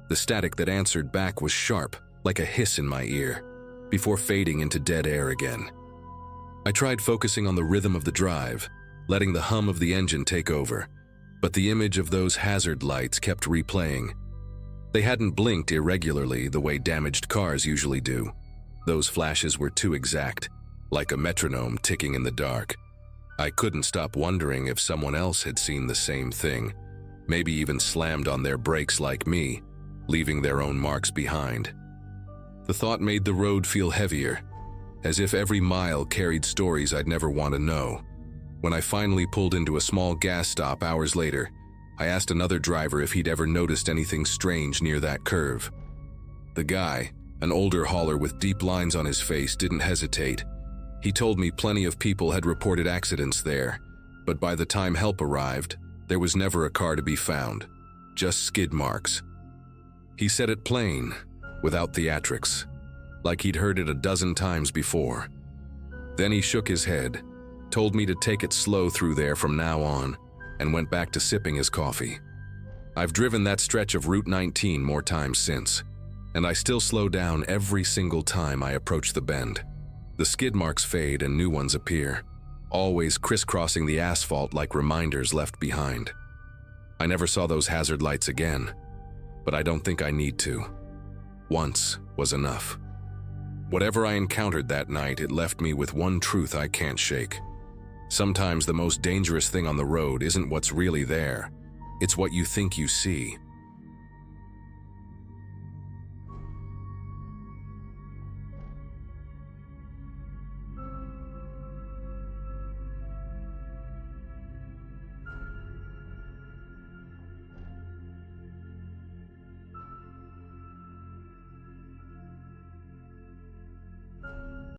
The static that answered back was sharp, like a hiss in my ear, before fading into dead air again. I tried focusing on the rhythm of the drive, letting the hum of the engine take over, but the image of those hazard lights kept replaying. They hadn't blinked irregularly the way damaged cars usually do. Those flashes were too exact, like a metronome ticking in the dark. I couldn't stop wondering if someone else had seen the same thing, maybe even slammed on their brakes like me, leaving their own marks behind. The thought made the road feel heavier, as if every mile carried stories I'd never want to know. When I finally pulled into a small gas stop hours later, I asked another driver if he'd ever noticed anything strange near that curve. The guy, an older hauler with deep lines on his face, didn't hesitate. He told me plenty of people had reported accidents there, but by the time help arrived, there was never a car to be found, just skid marks. He said it plain, without theatrics, like he'd heard it a dozen times before. Then he shook his head, told me to take it slow through there from now on, and went back to sipping his coffee. I've driven that stretch of Route 19 more times since, and I still slow down every single time I approach the bend. The skid marks fade and new ones appear, always crisscrossing the asphalt like reminders left behind. I never saw those hazard lights again, but I don't think I need to. Once was enough. Whatever I encountered that night, it left me with one truth I can't shake. Sometimes the most dangerous thing on the road isn't what's really there, it's what you think you see.